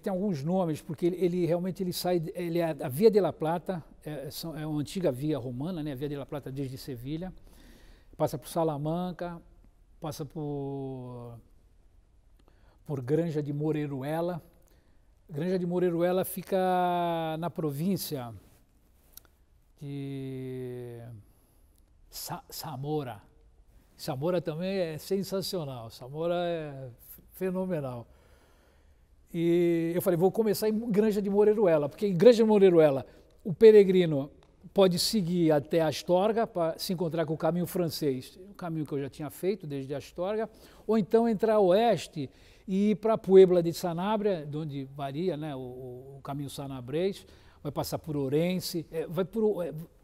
tem alguns nomes, porque ele realmente sai, ele é a Via de la Plata, é uma antiga via romana, né, a Via de la Plata desde Sevilha, passa por Salamanca, passa por Granja de Moreruela. Granja de Moreruela fica na província de Zamora. Zamora também é sensacional, Zamora é fenomenal. E eu falei, vou começar em Granja de Moreruela, porque em Granja de Moreruela o peregrino pode seguir até Astorga para se encontrar com o caminho francês, o caminho que eu já tinha feito desde Astorga, ou então entrar a oeste e ir para a Puebla de Sanabria, de onde varia, né, o caminho Sanabres, vai passar por Ourense,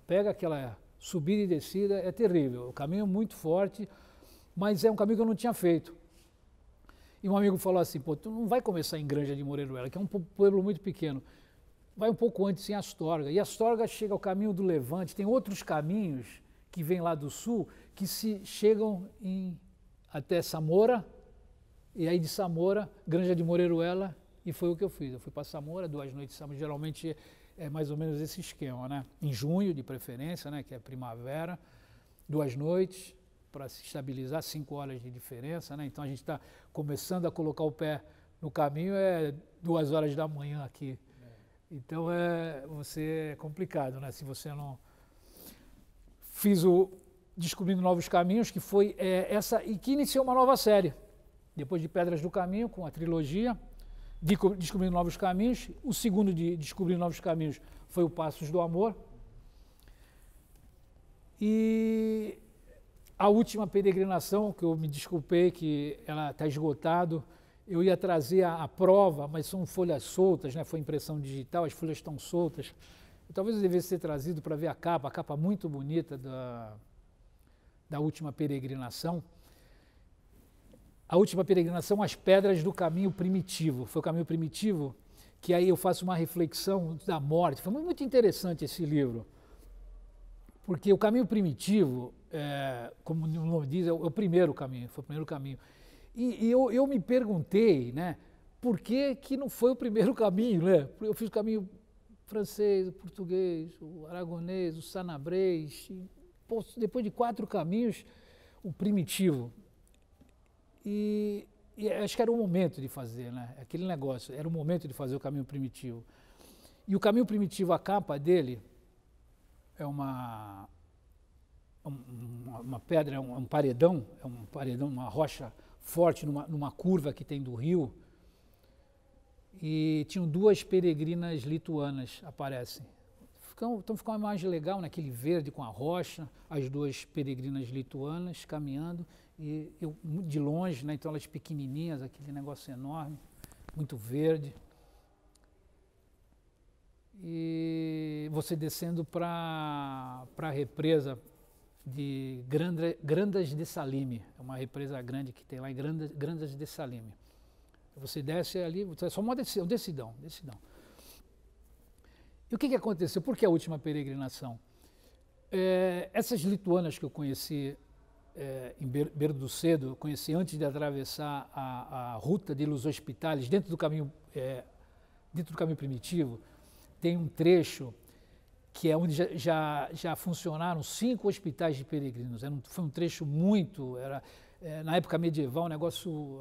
pega aquela subida e descida, é terrível, o caminho é muito forte, mas é um caminho que eu não tinha feito. E um amigo falou assim, pô, tu não vai começar em Granja de Moreruela, que é um pueblo muito pequeno, vai um pouco antes em Astorga, e Astorga chega ao caminho do Levante, tem outros caminhos que vêm lá do sul, que chegam até Samora, e aí de Samora, Granja de Moreruela, e foi o que eu fiz. Eu fui para Samora, 2 noites de Samora, geralmente é mais ou menos esse esquema, né? Em junho, de preferência, né, que é primavera, 2 noites, para se estabilizar, 5 horas de diferença, né? Então a gente está começando a colocar o pé no caminho, 2 horas da manhã aqui. Então é complicado, né? Se você não... Fiz o Descobrindo Novos Caminhos, que foi essa, e que iniciou uma nova série. Depois de Pedras do Caminho, com a trilogia, Descobrindo Novos Caminhos. O segundo de Descobrindo Novos Caminhos foi o Passos do Amor. E a última peregrinação, que eu me desculpei, que ela está esgotado, eu ia trazer a prova, mas são folhas soltas, né? Foi impressão digital, as folhas estão soltas. Talvez eu devesse ter trazido para ver a capa muito bonita da última peregrinação. A última peregrinação, as pedras do caminho primitivo. Foi o caminho primitivo que aí eu faço uma reflexão da morte. Foi muito interessante esse livro, porque o caminho primitivo, como o nome diz, é o primeiro caminho, foi o primeiro caminho. E eu me perguntei, né, por que não foi o primeiro caminho, né? Eu fiz o caminho francês, o português, o aragonês, o sanabres, depois de 4 caminhos, o primitivo. E acho que era o momento de fazer, né? Aquele negócio, era o momento de fazer o caminho primitivo. E o caminho primitivo, a capa dele é uma pedra, um paredão, uma rocha forte numa curva que tem do rio. E tinham 2 peregrinas lituanas, aparecem. Então ficou uma imagem legal, naquele verde com a rocha, as 2 peregrinas lituanas caminhando, e eu de longe, né, então elas pequenininhas, aquele negócio enorme, muito verde. E você descendo para a represa de Grandas de Salime, é uma represa grande que tem lá em Grandas de Salime. Você desce ali, é só uma decidão. E o que aconteceu? Por que a última peregrinação? Essas lituanas que eu conheci em Berducedo, eu conheci antes de atravessar a Ruta de los Hospitales, dentro do caminho primitivo, tem um trecho que é onde já funcionaram 5 hospitais de peregrinos. Foi um trecho na época medieval, um negócio...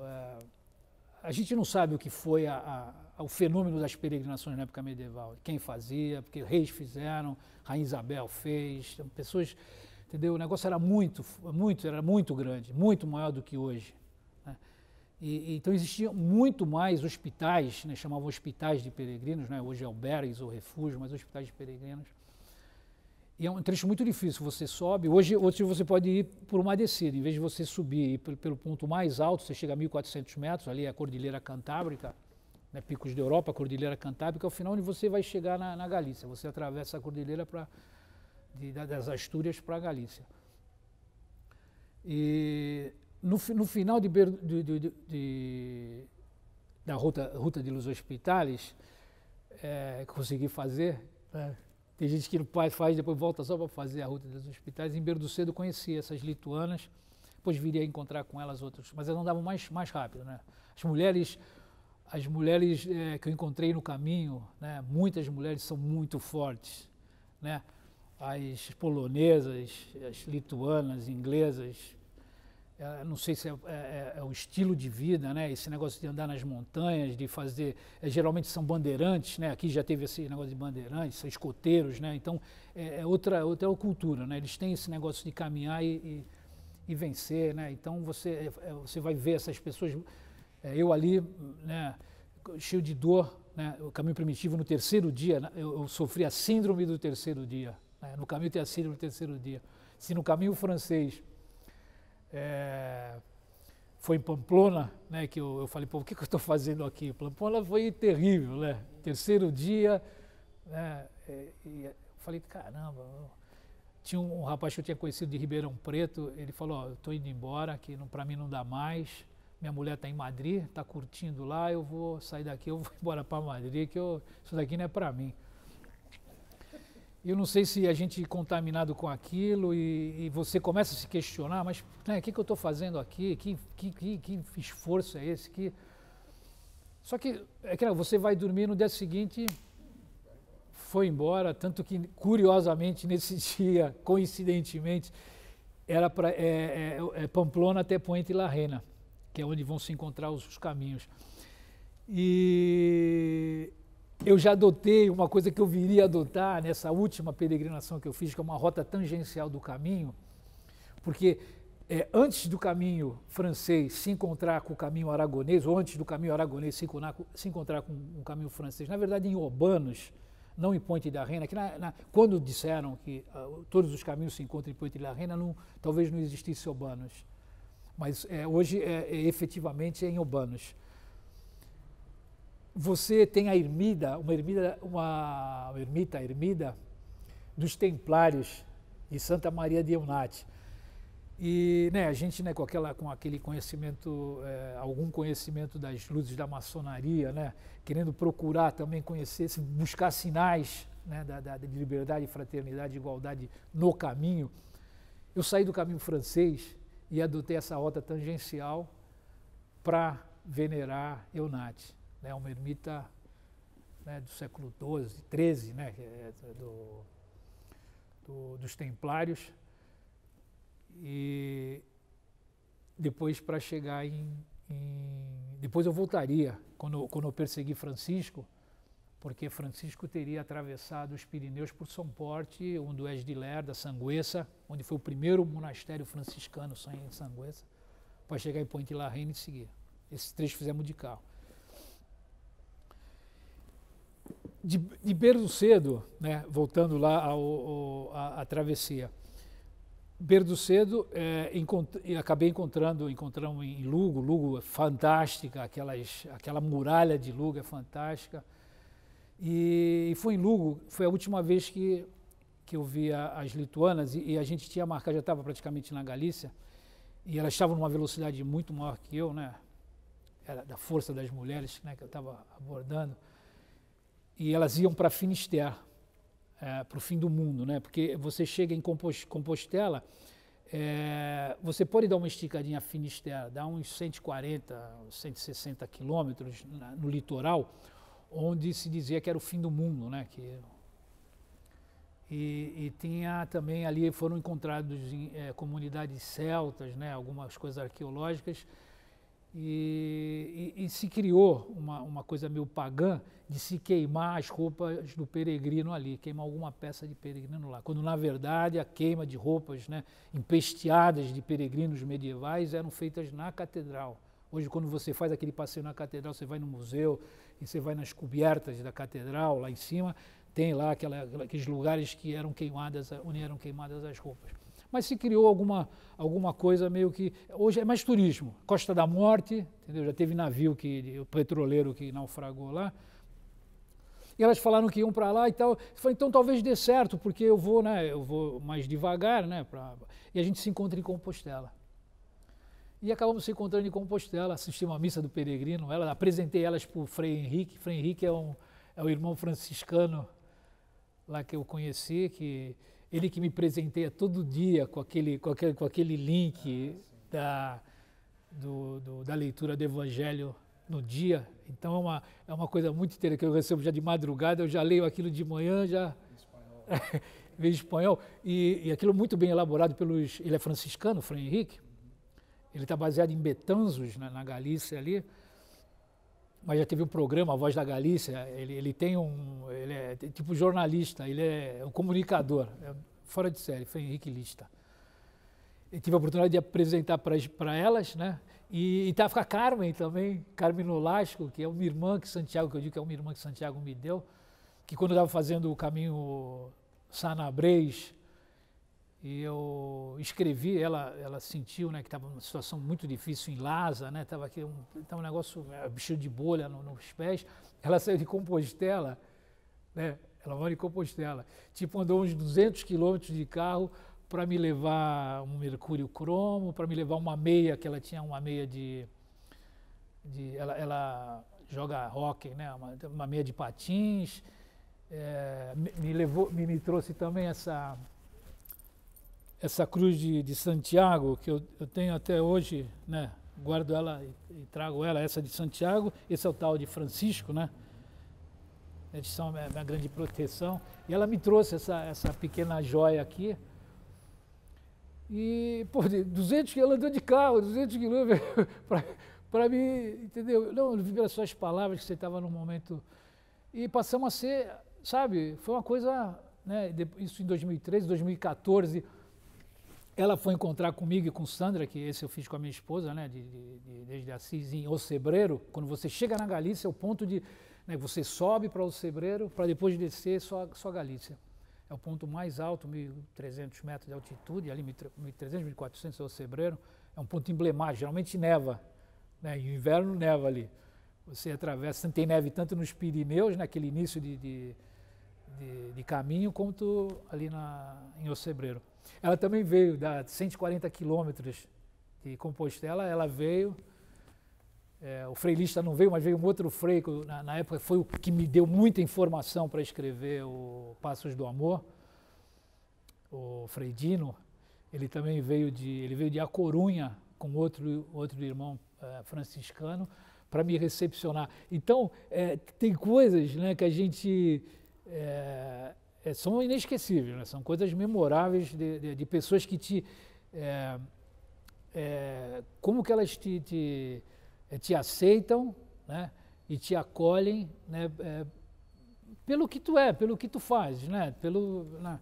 a gente não sabe o que foi a o fenômeno das peregrinações na época medieval. Quem fazia, porque reis fizeram, Rainha Isabel fez, pessoas, entendeu? O negócio era muito grande, muito maior do que hoje. Né? Então existiam muito mais hospitais, né, chamavam hospitais de peregrinos, né? Hoje é albergues ou refúgio, mas hospitais de peregrinos. E é um trecho muito difícil, você sobe, hoje você pode ir por uma descida, em vez de você subir e ir pelo ponto mais alto, você chega a 1.400 metros, ali é a Cordilheira Cantábrica, né, Picos da Europa, Cordilheira Cantábrica, ao final onde você vai chegar na Galícia, você atravessa a cordilheira das Astúrias para a Galícia. E no final da Ruta de los Hospitales, que consegui fazer, né, tem gente que faz, depois volta só para fazer a Ruta dos Hospitais. Em Berducedo conhecia essas lituanas, depois viria a encontrar com elas outras, mas elas andavam mais rápido, né? As mulheres que eu encontrei no caminho, né, muitas mulheres são muito fortes, né? As polonesas, as lituanas, inglesas, não sei se é o estilo de vida, né? Esse negócio de andar nas montanhas, de fazer, geralmente são bandeirantes, né? Aqui já teve esse negócio de bandeirantes, são escoteiros, né? Então é outra cultura, né? Eles têm esse negócio de caminhar e vencer, né? Então você vai ver essas pessoas, eu ali, né? Cheio de dor, né? O caminho primitivo no terceiro dia, né? Eu sofri a síndrome do terceiro dia, né? No caminho tem a síndrome do terceiro dia. Se no caminho francês foi em Pamplona, né, que eu falei, pô, o que eu estou fazendo aqui? Pamplona foi terrível, né? Terceiro dia, né, e eu falei, caramba. Tinha um rapaz que eu tinha conhecido de Ribeirão Preto, ele falou, ó, eu estou indo embora, que para mim não dá mais, minha mulher está em Madrid, está curtindo lá, eu vou sair daqui, eu vou embora para Madrid, que isso daqui não é para mim. Eu não sei se a gente contaminado com aquilo e você começa a se questionar, mas né, o que eu estou fazendo aqui? Que esforço é esse? Só que você vai dormir no dia seguinte, foi embora, tanto que curiosamente nesse dia, coincidentemente, era Pamplona até Puente la Reina, que é onde vão se encontrar os caminhos. E eu já adotei uma coisa que eu viria a adotar nessa última peregrinação que eu fiz, que é uma rota tangencial do caminho, porque antes do caminho francês se encontrar com o caminho aragonês, ou antes do caminho aragonês se encontrar com o caminho francês, na verdade em Obanos, não em Puente da Reina, que quando disseram que todos os caminhos se encontram em Puente da Reina, talvez não existisse Obanos, mas hoje efetivamente é em Obanos. Você tem a ermida dos Templários de Santa Maria de Eunate. E né, a gente, né, com aquele conhecimento, algum conhecimento das luzes da maçonaria, né, querendo procurar também conhecer, buscar sinais, né, de liberdade, fraternidade e igualdade no caminho, eu saí do caminho francês e adotei essa rota tangencial para venerar Eunate. Né, uma ermita, né, do século XII, XIII, né, dos Templários, e depois para chegar depois eu voltaria, quando eu persegui Francisco, porque Francisco teria atravessado os Pirineus por São Porte, onde é de Lerda, Sangüesa, onde foi o primeiro monastério franciscano em Sangüesa, para chegar em Puente la Reina e seguir. Esses três fizemos de carro. De Berducedo, né, voltando lá à travessia, Berducedo, acabei encontramos em Lugo é fantástica, aquela muralha de Lugo é fantástica, e foi em Lugo, foi a última vez que eu vi as lituanas, e a gente tinha marcado, já estava praticamente na Galícia, e elas estavam numa velocidade muito maior que eu, né, era da força das mulheres, né, que eu estava abordando, e elas iam para Finisterre, para o fim do mundo, né? Porque você chega em Compostela, você pode dar uma esticadinha a Finisterre, dá uns 140, 160 quilômetros no litoral, onde se dizia que era o fim do mundo, né? E tinha também ali, foram encontrados comunidades celtas, né? Algumas coisas arqueológicas, E se criou uma coisa meio pagã de se queimar as roupas do peregrino ali, queimar alguma peça de peregrino lá, quando na verdade a queima de roupas, né, empesteadas de peregrinos medievais eram feitas na catedral. Hoje, quando você faz aquele passeio na catedral, você vai no museu e você vai nas cobertas da catedral, lá em cima, tem lá aqueles lugares que eram queimadas, onde eram queimadas as roupas. Mas se criou alguma coisa meio que... Hoje é mais turismo. Costa da Morte, entendeu? Já teve navio, o petroleiro que naufragou lá. E elas falaram que iam para lá e tal. Eu falei, então talvez dê certo, porque eu vou mais devagar, né? E a gente se encontra em Compostela. E acabamos se encontrando em Compostela, assistimos a missa do peregrino. Apresentei elas para o Frei Henrique. Frei Henrique é o irmão franciscano lá que eu conheci, ele que me presenteia todo dia com aquele link da leitura do Evangelho no dia. Então é uma coisa muito interessante, que eu recebo já de madrugada, eu já leio aquilo de manhã, já vejo espanhol. E aquilo muito bem elaborado ele é franciscano, o Frei Henrique. Ele está baseado em Betanzos, na Galícia ali. Mas já teve um programa, A Voz da Galícia, ele é tipo jornalista, ele é um comunicador, fora de série, foi Henrique Lista. Eu tive a oportunidade de apresentar para elas, né? E estava com a Carmen também, Carmen Nolasco, que é uma irmã que Santiago me deu, que quando eu estava fazendo o caminho Sanabrês, e eu escrevi, ela sentiu, né, que estava numa situação muito difícil em Lhasa, né, estava aqui um negócio, bicho de bolha nos pés. Ela saiu de Compostela, né, ela mora em Compostela, tipo andou uns 200 quilômetros de carro para me levar um mercúrio cromo, para me levar uma meia, que ela tinha uma meia ela joga hóquei, né, uma meia de patins, me trouxe também essa cruz de Santiago, que eu tenho até hoje, né, guardo ela e trago ela, essa de Santiago, esse é o tal de Francisco, né, eles são a minha grande proteção, e ela me trouxe essa pequena joia aqui, e, pô, 200 ela andou de carro, 200 quilômetros, para mim, entendeu? Não, eu vi pelas suas palavras que você estava num momento, e passamos a ser, sabe, foi uma coisa, né, isso em 2013, 2014, ela foi encontrar comigo e com Sandra, que esse eu fiz com a minha esposa, né, desde Assis, em Ocebreiro. Quando você chega na Galícia, é o ponto de... Né, você sobe para Ocebreiro, para depois descer só Galícia. É o ponto mais alto, 1.300 metros de altitude, ali 1.300, 1.400 é Ocebreiro. É um ponto emblemático, geralmente neva, né, e o inverno neva ali. Você atravessa, tem neve tanto nos Pirineus, naquele início de caminho, quanto ali em Ocebreiro. Ela também veio, da 140 quilômetros de Compostela, ela veio, o Frei Lista não veio, mas veio um outro frei, que na época foi o que me deu muita informação para escrever o Passos do Amor, o Frei Dino. Ele também veio de A Corunha, com outro irmão franciscano, para me recepcionar. Então, tem coisas, né, que a gente... são inesquecíveis, né? São coisas memoráveis de pessoas que como que elas te aceitam, né? E te acolhem, né? Pelo que tu é, pelo que tu faz, né? Né?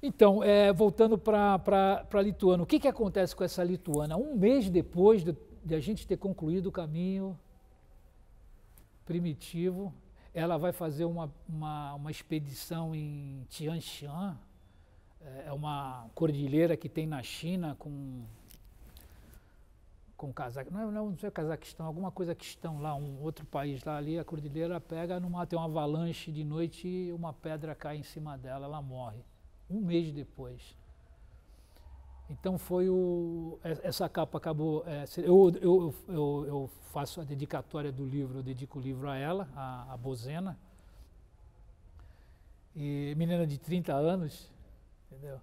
Então, voltando para a Lituânia, o que acontece com essa lituana? Um mês depois de a gente ter concluído o caminho primitivo, ela vai fazer uma expedição em Tian Shan, é uma cordilheira que tem na China com Cazaquistão, não sei Cazaquistão, alguma coisa que estão lá, um outro país lá ali, a cordilheira pega, tem uma avalanche de noite e uma pedra cai em cima dela, ela morre. Um mês depois. Então essa capa acabou, eu faço a dedicatória do livro, eu dedico o livro a ela, a Bozena, e menina de 30 anos, entendeu?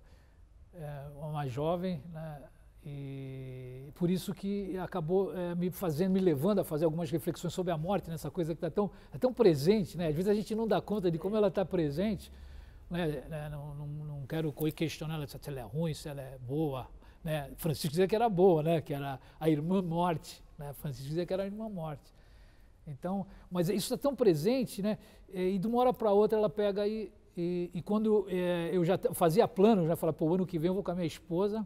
Uma jovem, né? E por isso que acabou me levando a fazer algumas reflexões sobre a morte, nessa coisa que está tão presente, né? Às vezes a gente não dá conta de como ela está presente, né? Não quero questionar se ela é ruim, se ela é boa, né? Francisco dizia que era boa, né? Que era a irmã morte, né? Francisco dizia que era uma morte. Então, mas isso está tão presente, né? E de uma hora para outra ela pega e quando eu já fazia plano, já falava, pô, ano que vem eu vou com a minha esposa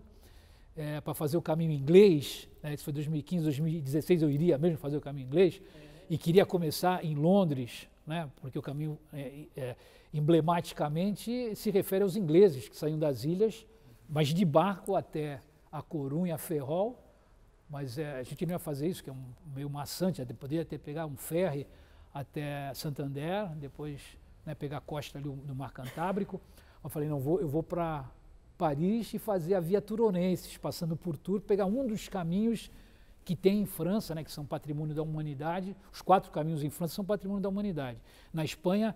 para fazer o caminho inglês, né? Isso foi 2015, 2016 eu iria mesmo fazer o caminho inglês e queria começar em Londres, né? Porque o caminho emblematicamente se refere aos ingleses que saíam das ilhas, mas de barco até a Corunha, Ferrol, mas a gente não ia fazer isso, que é meio maçante, poderia ter pegar um ferry até Santander, depois, né, pegar a costa ali do Mar Cantábrico. Eu falei, não, eu vou para Paris e fazer a Via Turonenses, passando por Tours, pegar um dos caminhos que tem em França, né, que são patrimônio da humanidade. Os 4 caminhos em França são patrimônio da humanidade. Na Espanha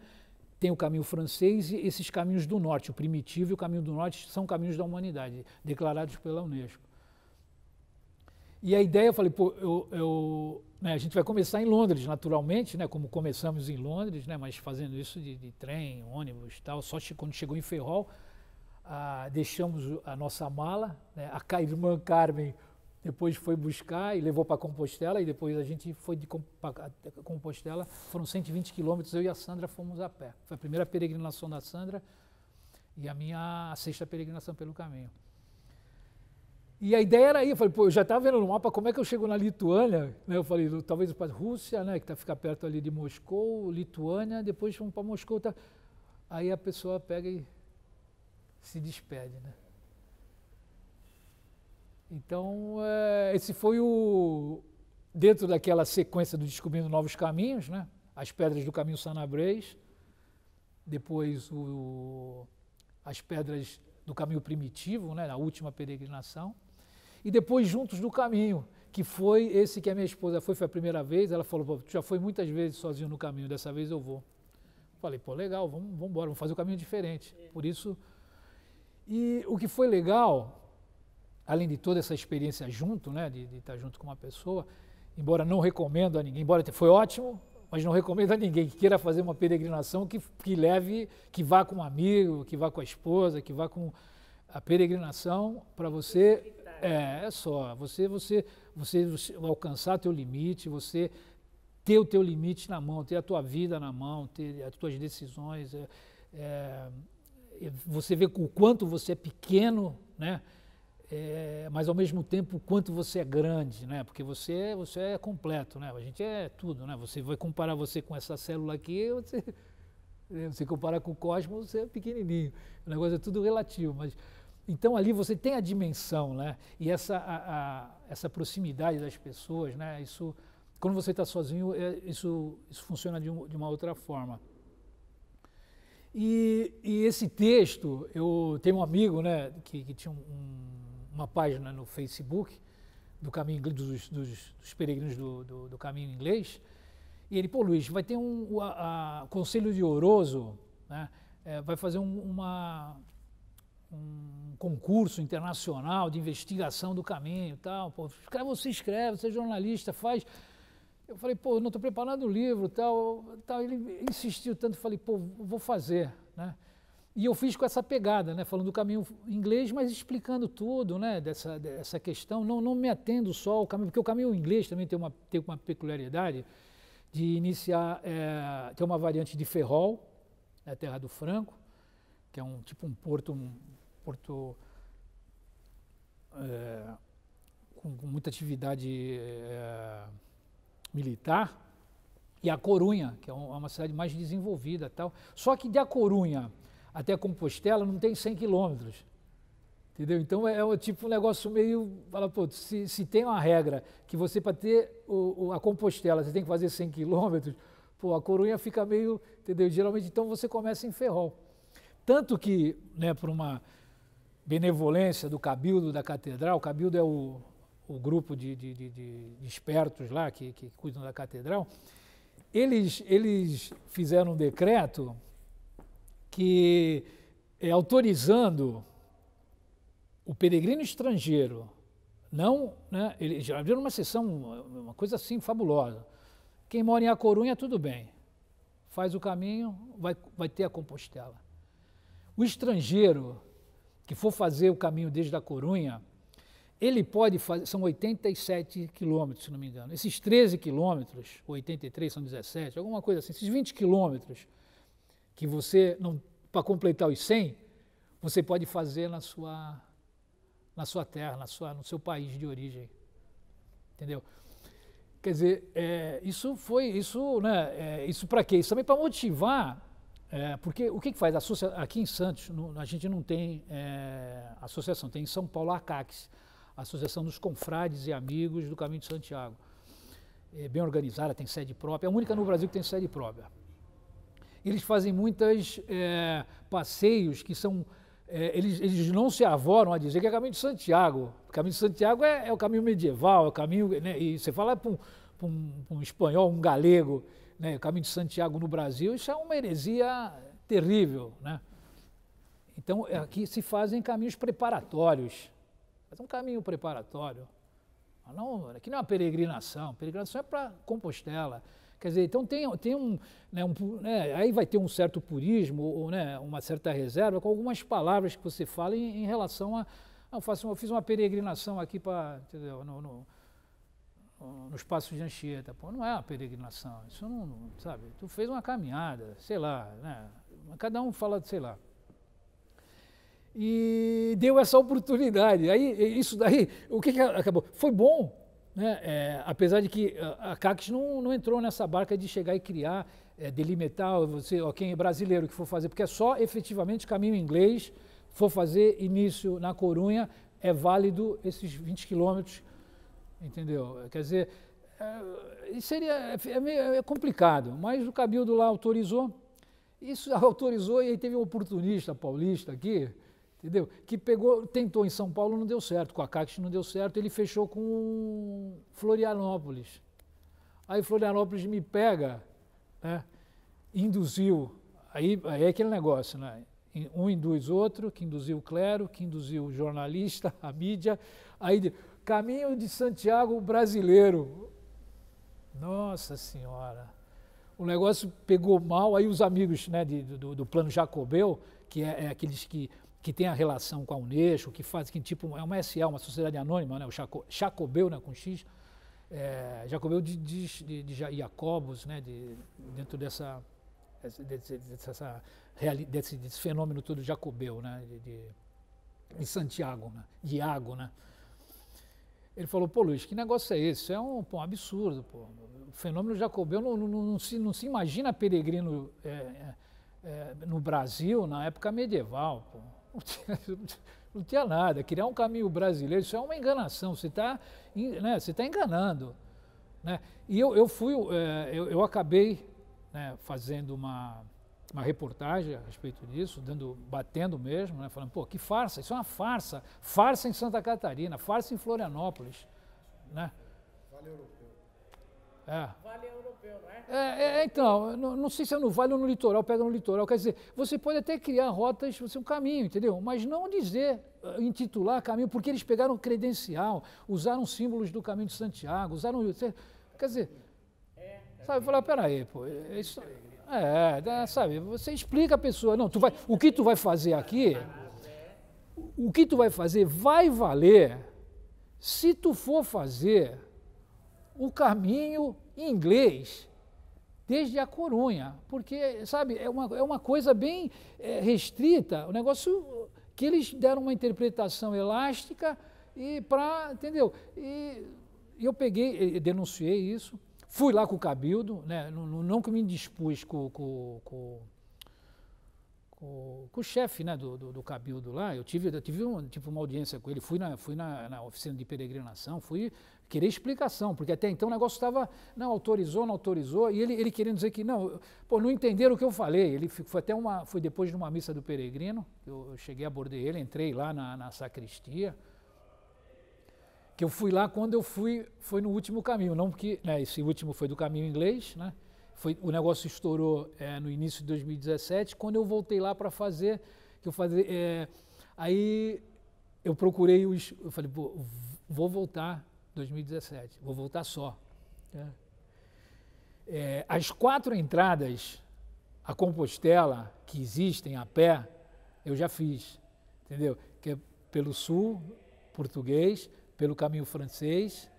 tem o caminho francês e esses caminhos do norte, o primitivo e o caminho do norte são caminhos da humanidade, declarados pela Unesco. E a ideia, eu falei, pô, né, a gente vai começar em Londres, naturalmente, né, como começamos em Londres, né, mas fazendo isso de trem, ônibus e tal. Só quando chegou em Ferrol, deixamos a nossa mala, né, a irmã Carmen depois foi buscar e levou para Compostela, e depois a gente foi de Compostela, foram 120 quilômetros, eu e a Sandra fomos a pé. Foi a primeira peregrinação da Sandra e a 6ª peregrinação pelo caminho. E a ideia era aí, eu falei, pô, eu já estava vendo no mapa como é que eu chego na Lituânia, né? Eu falei, talvez para a Rússia, né, que fica perto ali de Moscou, Lituânia, depois vamos para Moscou. Tá. Aí a pessoa pega e se despede, né? Então, esse foi dentro daquela sequência do Descobrindo Novos Caminhos, né? As pedras do caminho Sanabres, depois as pedras do caminho primitivo, né? Na última peregrinação, e depois Juntos do Caminho, que foi esse que a minha esposa foi a primeira vez. Ela falou, pô, tu já foi muitas vezes sozinho no caminho, dessa vez eu vou. Falei, pô, legal, vamos embora, vamos fazer o caminho diferente. Por isso, e o que foi legal, além de toda essa experiência junto, né, de estar junto com uma pessoa, embora não recomendo a ninguém, embora foi ótimo, mas não recomendo a ninguém que queira fazer uma peregrinação que vá com um amigo, que vá com a esposa, que vá com a peregrinação para você, você alcançar teu limite, você ter o teu limite na mão, ter a tua vida na mão, ter as tuas decisões, você vê o quanto você é pequeno, né? Mas ao mesmo tempo o quanto você é grande, né? Porque você é completo, né? A gente é tudo, né? Você vai comparar você com essa célula aqui, você comparar com o cosmos, você é pequenininho. O negócio é tudo relativo, mas então ali você tem a dimensão, né? E essa proximidade das pessoas, né? Isso, quando você está sozinho, isso funciona de uma outra forma. E esse texto, eu tenho um amigo, né, que tinha uma página no Facebook do caminho dos peregrinos do caminho inglês, e ele, pô, Luiz, vai ter o Conselho de Ouroso, né, vai fazer um concurso internacional de investigação do caminho e tal. Pô, você escreve, você é jornalista, faz. Eu falei, pô, eu não estou preparando o livro, tal. Ele insistiu tanto, falei, pô, vou fazer, né? E eu fiz com essa pegada, né, falando do caminho inglês, mas explicando tudo, né, dessa questão, não me atendo só ao caminho, porque o caminho inglês também tem uma peculiaridade de iniciar, tem uma variante de Ferrol, né, Terra do Franco, que é um porto com muita atividade militar, e a Corunha, que é uma cidade mais desenvolvida, tal. Só que de A Corunha até a Compostela não tem 100 quilômetros, entendeu? Então é um negócio meio, fala, pô, se tem uma regra que você, para ter a Compostela, você tem que fazer 100 quilômetros, pô, a Corunha fica meio, entendeu? Geralmente, então, você começa em Ferrol. Tanto que, né, por uma benevolência do Cabildo da Catedral, o Cabildo é o grupo de espertos lá que cuidam da Catedral, eles fizeram um decreto que autorizando o peregrino estrangeiro, não, né, eles já abriram uma sessão, uma coisa assim fabulosa. Quem mora em A Corunha, tudo bem, faz o caminho, vai ter a Compostela. O estrangeiro que for fazer o caminho desde A Corunha, ele pode fazer, são 87 quilômetros, se não me engano. Esses 13 quilômetros, 83 são 17, alguma coisa assim, esses 20 quilômetros que você, para completar os 100, você pode fazer na sua terra, no seu país de origem. Entendeu? Quer dizer, isso para quê? Isso também para motivar, porque o que faz? Aqui em Santos, a gente não tem associação, tem em São Paulo a ACACS, a Associação dos Confrades e Amigos do Caminho de Santiago. É bem organizada, tem sede própria, é a única no Brasil que tem sede própria. Eles fazem muitos passeios que são... eles não se avoram a dizer que é Caminho de Santiago. O Caminho de Santiago é o caminho medieval, é o caminho... Né, e você fala para um espanhol, um galego, né, o Caminho de Santiago no Brasil, isso é uma heresia terrível. Né? Então, aqui se fazem caminhos preparatórios. Faz um caminho preparatório. Aqui não é uma peregrinação. Peregrinação é para Compostela. Quer dizer, então tem aí vai ter um certo purismo, ou, né, uma certa reserva com algumas palavras que você fala em relação a... Eu fiz uma peregrinação aqui nos Passos de Anchieta. Pô, não é uma peregrinação, isso não, sabe? Tu fez uma caminhada, sei lá, né? Cada um fala, sei lá. E deu essa oportunidade. Aí, isso daí, o que acabou? Foi bom, né? Apesar de que a CACS não entrou nessa barca de chegar e criar, delimitar, quem é brasileiro que for fazer, porque é só efetivamente caminho inglês, for fazer início na Corunha, é válido esses 20 quilômetros, entendeu? Quer dizer, é complicado, mas o Cabildo lá autorizou, isso autorizou, e aí teve um oportunista paulista aqui, entendeu? Que tentou em São Paulo, não deu certo, com a CACS não deu certo, ele fechou com Florianópolis. Aí Florianópolis me pega, né? Induziu, aí é aquele negócio, né? Um induz outro, que induziu o clero, que induziu o jornalista, a mídia, aí Caminho de Santiago brasileiro. Nossa Senhora! O negócio pegou mal, aí os amigos, né, do Plano Jacobeu, que é aqueles que tem a relação com a Unesco, que faz, que tipo, é uma SA, uma sociedade anônima, né, o Jacobeu, né, com X, Jacobeu de Jacobus, né, dentro desse fenômeno todo jacobeu, né, de Santiago, né, de Iago, né. Ele falou, pô, Luiz, que negócio é esse? Isso é um absurdo, pô. O fenômeno jacobeu não se imagina peregrino no Brasil na época medieval, pô. Não tinha nada. Criar um caminho brasileiro, isso é uma enganação. Você está enganando. Né? E eu acabei, né, fazendo uma reportagem a respeito disso, batendo mesmo, né, falando, pô, que farsa, isso é uma farsa. Farsa em Santa Catarina, farsa em Florianópolis. Né? Vale Europeu. Vale Europeu, não é? Então, não sei se é no Vale ou no litoral, pega no litoral. Quer dizer, você pode até criar rotas, um caminho, entendeu? Mas não intitular caminho, porque eles pegaram credencial, usaram símbolos do Caminho de Santiago, quer dizer, sabe, falar, peraí, pô, isso... sabe, você explica a pessoa, não, o que tu vai fazer aqui, o que tu vai fazer vai valer se tu for fazer o caminho em inglês desde a Corunha, porque, sabe, é uma coisa bem restrita, o negócio que eles deram uma interpretação elástica entendeu? E eu denunciei isso, fui lá com o Cabildo, né, não que me dispus com o chefe, né, do Cabildo lá, eu tive uma audiência com ele, fui na oficina de peregrinação, fui querer explicação, porque até então o negócio estava, não autorizou, e ele querendo dizer que não entenderam o que eu falei. Ele foi depois de uma missa do peregrino, eu cheguei, abordei ele, entrei lá na sacristia, que eu fui lá quando foi no último caminho, não porque, né, esse último foi do caminho inglês, né? O negócio estourou no início de 2017, quando eu voltei lá para fazer, aí eu procurei eu falei, vou voltar 2017, vou voltar só. As 4 entradas a Compostela que existem a pé, eu já fiz, entendeu? Que é pelo sul português, pelo caminho francês,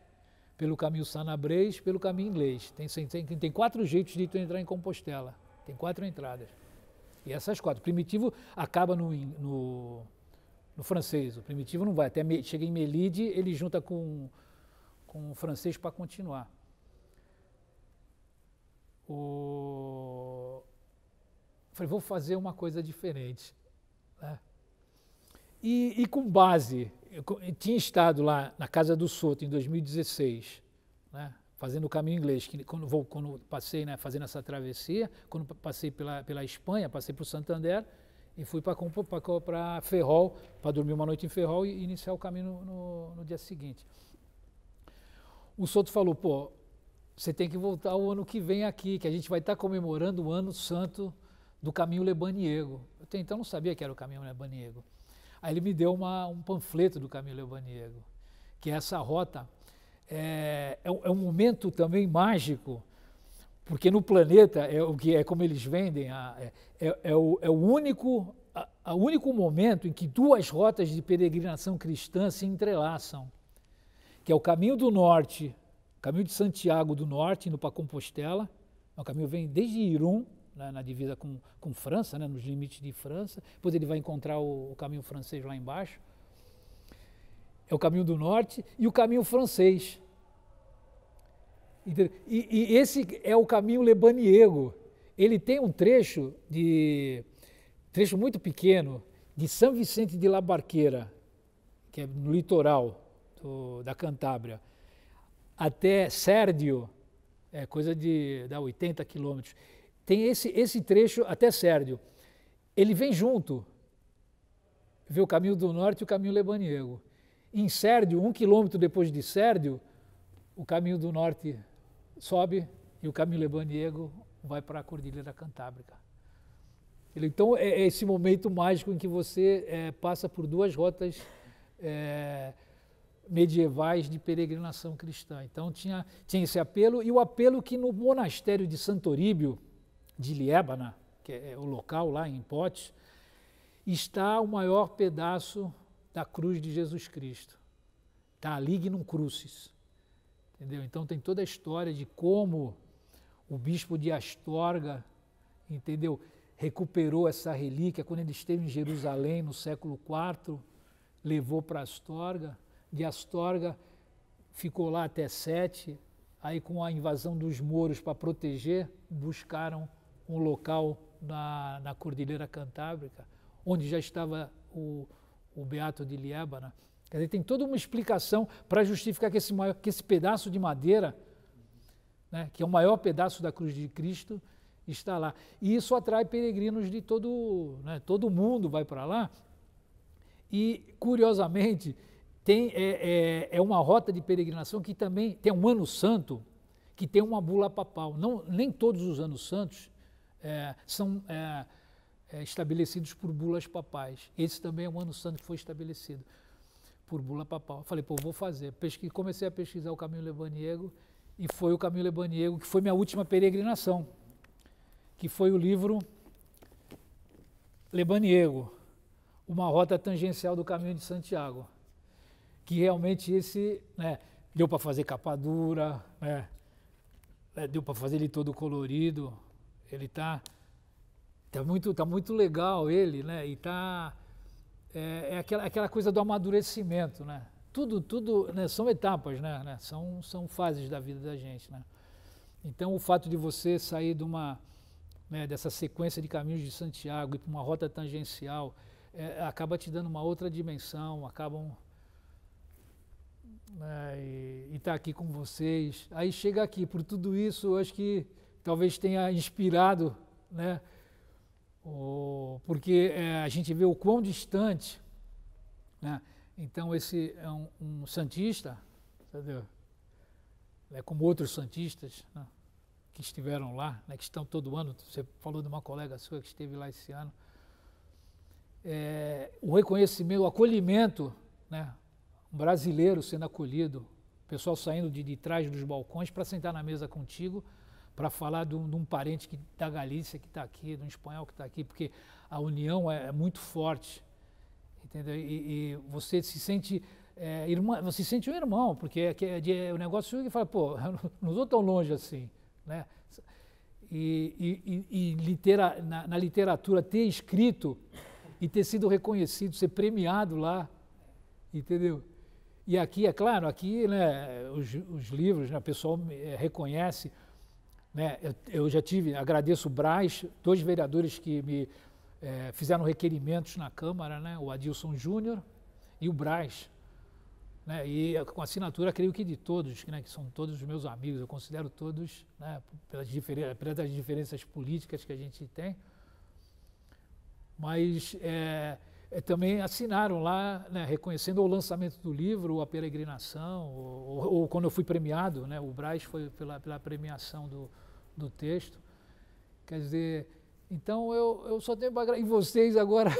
pelo caminho sanabrês, pelo caminho inglês. Tem 4 jeitos de tu entrar em Compostela. Tem 4 entradas. E essas 4. O primitivo acaba no francês. O primitivo não vai. Chega em Melide, ele junta com o francês para continuar. Falei, vou fazer uma coisa diferente. Né? E com base, eu tinha estado lá na Casa do Soto em 2016, né, fazendo o caminho inglês, que quando passei, né, fazendo essa travessia, quando passei pela Espanha, passei para o Santander e fui para Ferrol, para dormir uma noite em Ferrol e iniciar o caminho no dia seguinte. O Soto falou, pô, você tem que voltar o ano que vem aqui, que a gente vai estar comemorando o ano santo do caminho Lebaniego. Eu até então não sabia que era o caminho Lebaniego. Aí ele me deu um panfleto do caminho Lebaniego, que essa rota é um momento também mágico, porque no planeta, é como eles vendem, o único momento em que 2 rotas de peregrinação cristã se entrelaçam, que é o caminho do norte, o caminho de Santiago do norte, indo para Compostela. O caminho vem desde Irún, né, na divisa com França, né, nos limites de França. Depois ele vai encontrar o caminho francês lá embaixo. É o caminho do norte e o caminho francês. E esse é o caminho Lebaniego. Ele tem um trecho muito pequeno de São Vicente de La Barquera, que é no litoral da Cantábria, até Sérdio, coisa de 80 quilômetros. Tem esse trecho até Sérdio. Ele vem junto, vê o caminho do norte e o caminho Lebaniego. Em Sérdio, 1 quilômetro depois de Sérdio, o caminho do norte sobe e o caminho Lebaniego vai para a Cordilheira Cantábrica. Então é esse momento mágico em que você passa por 2 rotas medievais de peregrinação cristã. Então tinha esse apelo, e o apelo que no monastério de Santoríbio, de Liébana, que é o local lá em Potes, está o maior pedaço da cruz de Jesus Cristo. Está a Lignum Crucis. Entendeu? Então tem toda a história de como o bispo de Astorga, entendeu, recuperou essa relíquia quando ele esteve em Jerusalém no século IV, levou para Astorga, de Astorga ficou lá até 7, aí com a invasão dos mouros para proteger, buscaram um local na Cordilheira Cantábrica, onde já estava o Beato de Liébana. Quer dizer, tem toda uma explicação para justificar que esse pedaço de madeira, né, que é o maior pedaço da cruz de Cristo, está lá. E isso atrai peregrinos de todo mundo vai para lá. E, curiosamente, é uma rota de peregrinação que também tem um ano santo, que tem uma bula papal. Nem todos os anos santos são estabelecidos por bulas papais. Esse também é um ano santo que foi estabelecido por bula papal. Eu falei, pô, vou fazer. Comecei a pesquisar o caminho Lebaniego, e foi o caminho Lebaniego que foi minha última peregrinação, que foi o livro Lebaniego, uma rota tangencial do caminho de Santiago, que realmente esse, né, deu para fazer capa dura, né, deu para fazer ele todo colorido, ele tá muito legal ele, né, e aquela coisa do amadurecimento, né, tudo né, são etapas, né, são fases da vida da gente, né. Então o fato de você sair dessa sequência de caminhos de Santiago e para uma rota tangencial, acaba te dando uma outra dimensão, e tá aqui com vocês. Aí chega aqui, por tudo isso, eu acho que talvez tenha inspirado, né, porque a gente vê o quão distante, né, então esse é um santista, entendeu? Como outros santistas, né, que estiveram lá, né, que estão todo ano. Você falou de uma colega sua que esteve lá esse ano. O reconhecimento, o acolhimento, né, um brasileiro sendo acolhido, o pessoal saindo de trás dos balcões para sentar na mesa contigo, para falar de um parente da Galícia que está aqui, de um espanhol que está aqui, porque a união é muito forte, entendeu? E você se sente você se sente um irmão, porque o negócio que fala, pô, eu não estou tão longe assim, né? Na literatura ter escrito e ter sido reconhecido, ser premiado lá, entendeu? E aqui, é claro, aqui, né, os livros, né, o pessoal reconhece, né, eu já agradeço o Braz, 2 vereadores que me fizeram requerimentos na Câmara, né, o Adilson Júnior e o Braz, né, e com assinatura, creio que de todos, né, que são todos os meus amigos, eu considero todos, né, apesar das diferenças políticas que a gente tem, mas também assinaram lá, né, reconhecendo o lançamento do livro, a peregrinação, ou quando eu fui premiado, né, o Braz foi pela premiação do texto. Quer dizer, então eu só tenho para agradecer. E vocês agora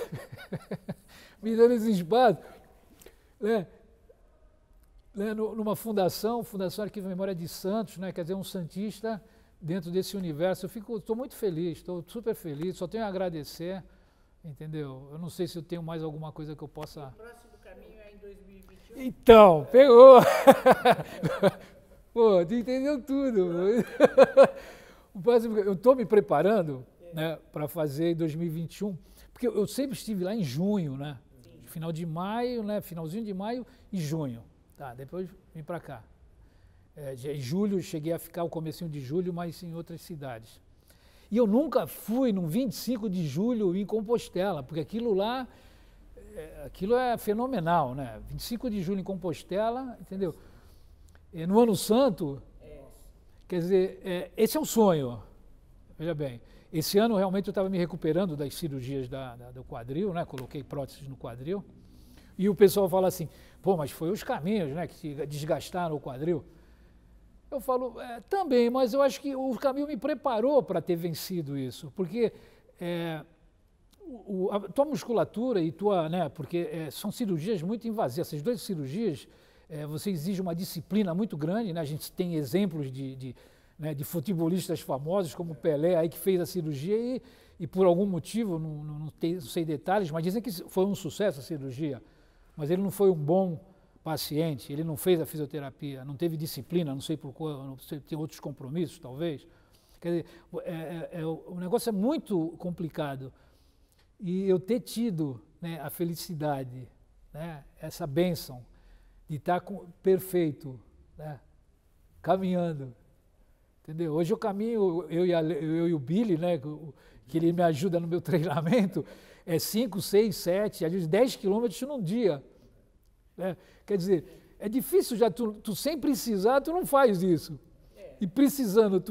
me dando esse espaço, né, numa Fundação Arquivo Memória de Santos, né, quer dizer, um santista dentro desse universo. Estou muito feliz, estou super feliz, só tenho a agradecer. Entendeu? Eu não sei se eu tenho mais alguma coisa que eu possa... O próximo caminho é em 2021? Então, pegou! Pô, tu entendeu tudo. Eu estou me preparando, né, para fazer em 2021, porque eu sempre estive lá em junho, né? Final de maio, né? Finalzinho de maio e junho. Tá, depois vim para cá. Em julho, cheguei a ficar o comecinho de julho, mas em outras cidades. E eu nunca fui no 25 de julho em Compostela, porque aquilo lá, aquilo é fenomenal, né? 25 de julho em Compostela, entendeu? No Ano Santo, quer dizer, esse é um sonho, veja bem. Esse ano realmente eu estava me recuperando das cirurgias do quadril, né? Coloquei próteses no quadril. E o pessoal fala assim, pô, mas foi os caminhos, né, que desgastaram o quadril. Eu falo, também, mas eu acho que o caminho me preparou para ter vencido isso, porque a tua musculatura e tua, né, porque são cirurgias muito invasivas, essas 2 cirurgias, você exige uma disciplina muito grande, né, a gente tem exemplos de futebolistas famosos como o Pelé, aí que fez a cirurgia e por algum motivo, não sei detalhes, mas dizem que foi um sucesso a cirurgia, mas ele não foi um bom paciente, ele não fez a fisioterapia, não teve disciplina, não sei por qual, não sei, tem outros compromissos, talvez. Quer dizer, o negócio é muito complicado. E eu ter tido, né, a felicidade, né, essa bênção de estar perfeito, né, caminhando. Entendeu? Hoje eu caminho, eu e o Billy, né, que ele me ajuda no meu treinamento, 5, 6, 7, às vezes 10 quilômetros num dia. Né? Quer dizer, é difícil já, tu sem precisar, tu não faz isso. E precisando,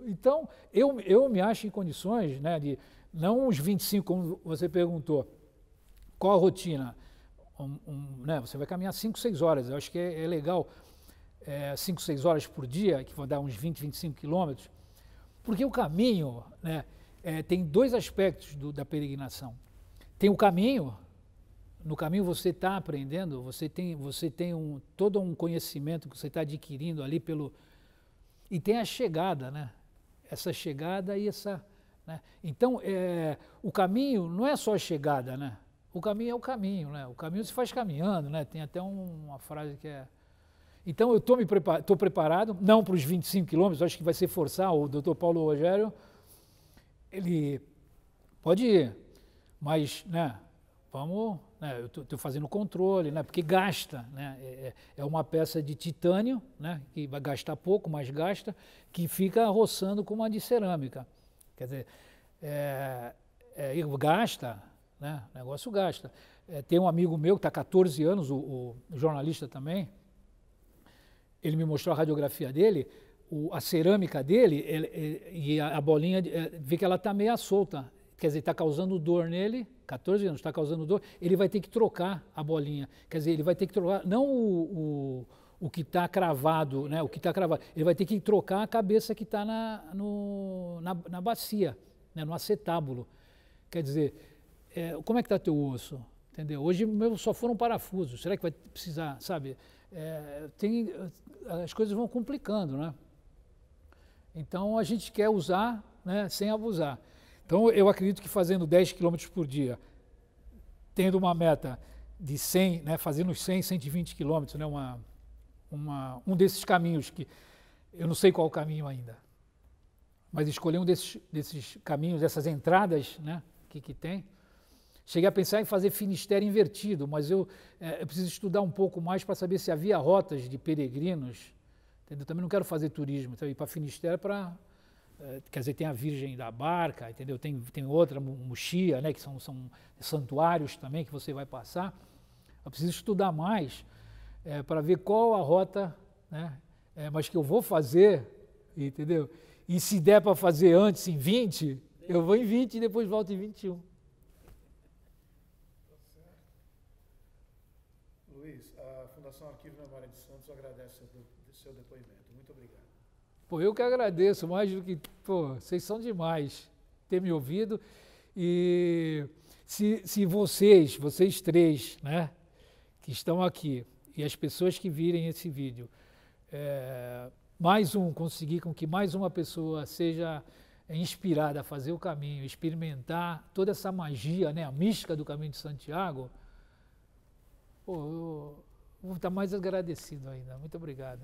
então, eu me acho em condições, né, de, não os 25, como você perguntou, qual a rotina? Né, você vai caminhar 5, 6 horas, eu acho que é legal, 5, 6 horas por dia, que vão dar uns 20, 25 quilômetros, porque o caminho, né, tem 2 aspectos da peregrinação. Tem o caminho. No caminho você está aprendendo, você tem todo um conhecimento que você está adquirindo ali e tem a chegada, né? Essa chegada e essa... Né? Então, o caminho não é só a chegada, né? O caminho é o caminho, né? O caminho se faz caminhando, né? Tem até uma frase que é... Então, eu estou preparado, não para os 25 quilômetros, acho que vai ser forçar, o Dr. Paulo Rogério, ele pode ir, mas, né? Vamos, né, eu estou fazendo controle, né, porque gasta, né, é uma peça de titânio, né, que vai gastar pouco, mas gasta, que fica roçando com uma de cerâmica. Quer dizer, gasta, né, o negócio gasta. Tem um amigo meu que está há 14 anos, o jornalista também, ele me mostrou a radiografia dele, a cerâmica dele e a bolinha, vê que ela está meio solta. Quer dizer, está causando dor nele, 14 anos, está causando dor, ele vai ter que trocar a bolinha. Quer dizer, ele vai ter que trocar, não o que está cravado, né, o que está cravado, ele vai ter que trocar a cabeça que está na bacia, né, no acetábulo. Quer dizer, como é que está teu osso? Entendeu? Hoje só foram parafusos, será que vai precisar, sabe? As coisas vão complicando, né? Então a gente quer usar, né, sem abusar. Então, eu acredito que fazendo 10 km por dia, tendo uma meta de 100, né, fazendo os 100, 120 quilômetros, né, um desses caminhos que eu não sei qual o caminho ainda, mas escolhi um desses caminhos, dessas entradas, né, que tem. Cheguei a pensar em fazer Finisterre invertido, mas eu preciso estudar um pouco mais para saber se havia rotas de peregrinos. Entendeu? Também não quero fazer turismo, então ir para Finisterre para... quer dizer, tem a Virgem da Barca, entendeu? Tem outra, Muxia, né, que são santuários também que você vai passar. Eu preciso estudar mais para ver qual a rota, né, mas que eu vou fazer, entendeu? E se der para fazer antes, em 20, eu vou em 20 e depois volto em 21. Luiz, a Fundação Arquivo Memória de Santos agradece o seu depoimento. Muito obrigado. Pô, eu que agradeço, mais do que... Pô, vocês são demais ter me ouvido. E se vocês três, né, que estão aqui, e as pessoas que virem esse vídeo, conseguir com que mais uma pessoa seja inspirada a fazer o caminho, experimentar toda essa magia, né, a mística do caminho de Santiago, pô, eu vou estar mais agradecido ainda. Muito obrigado.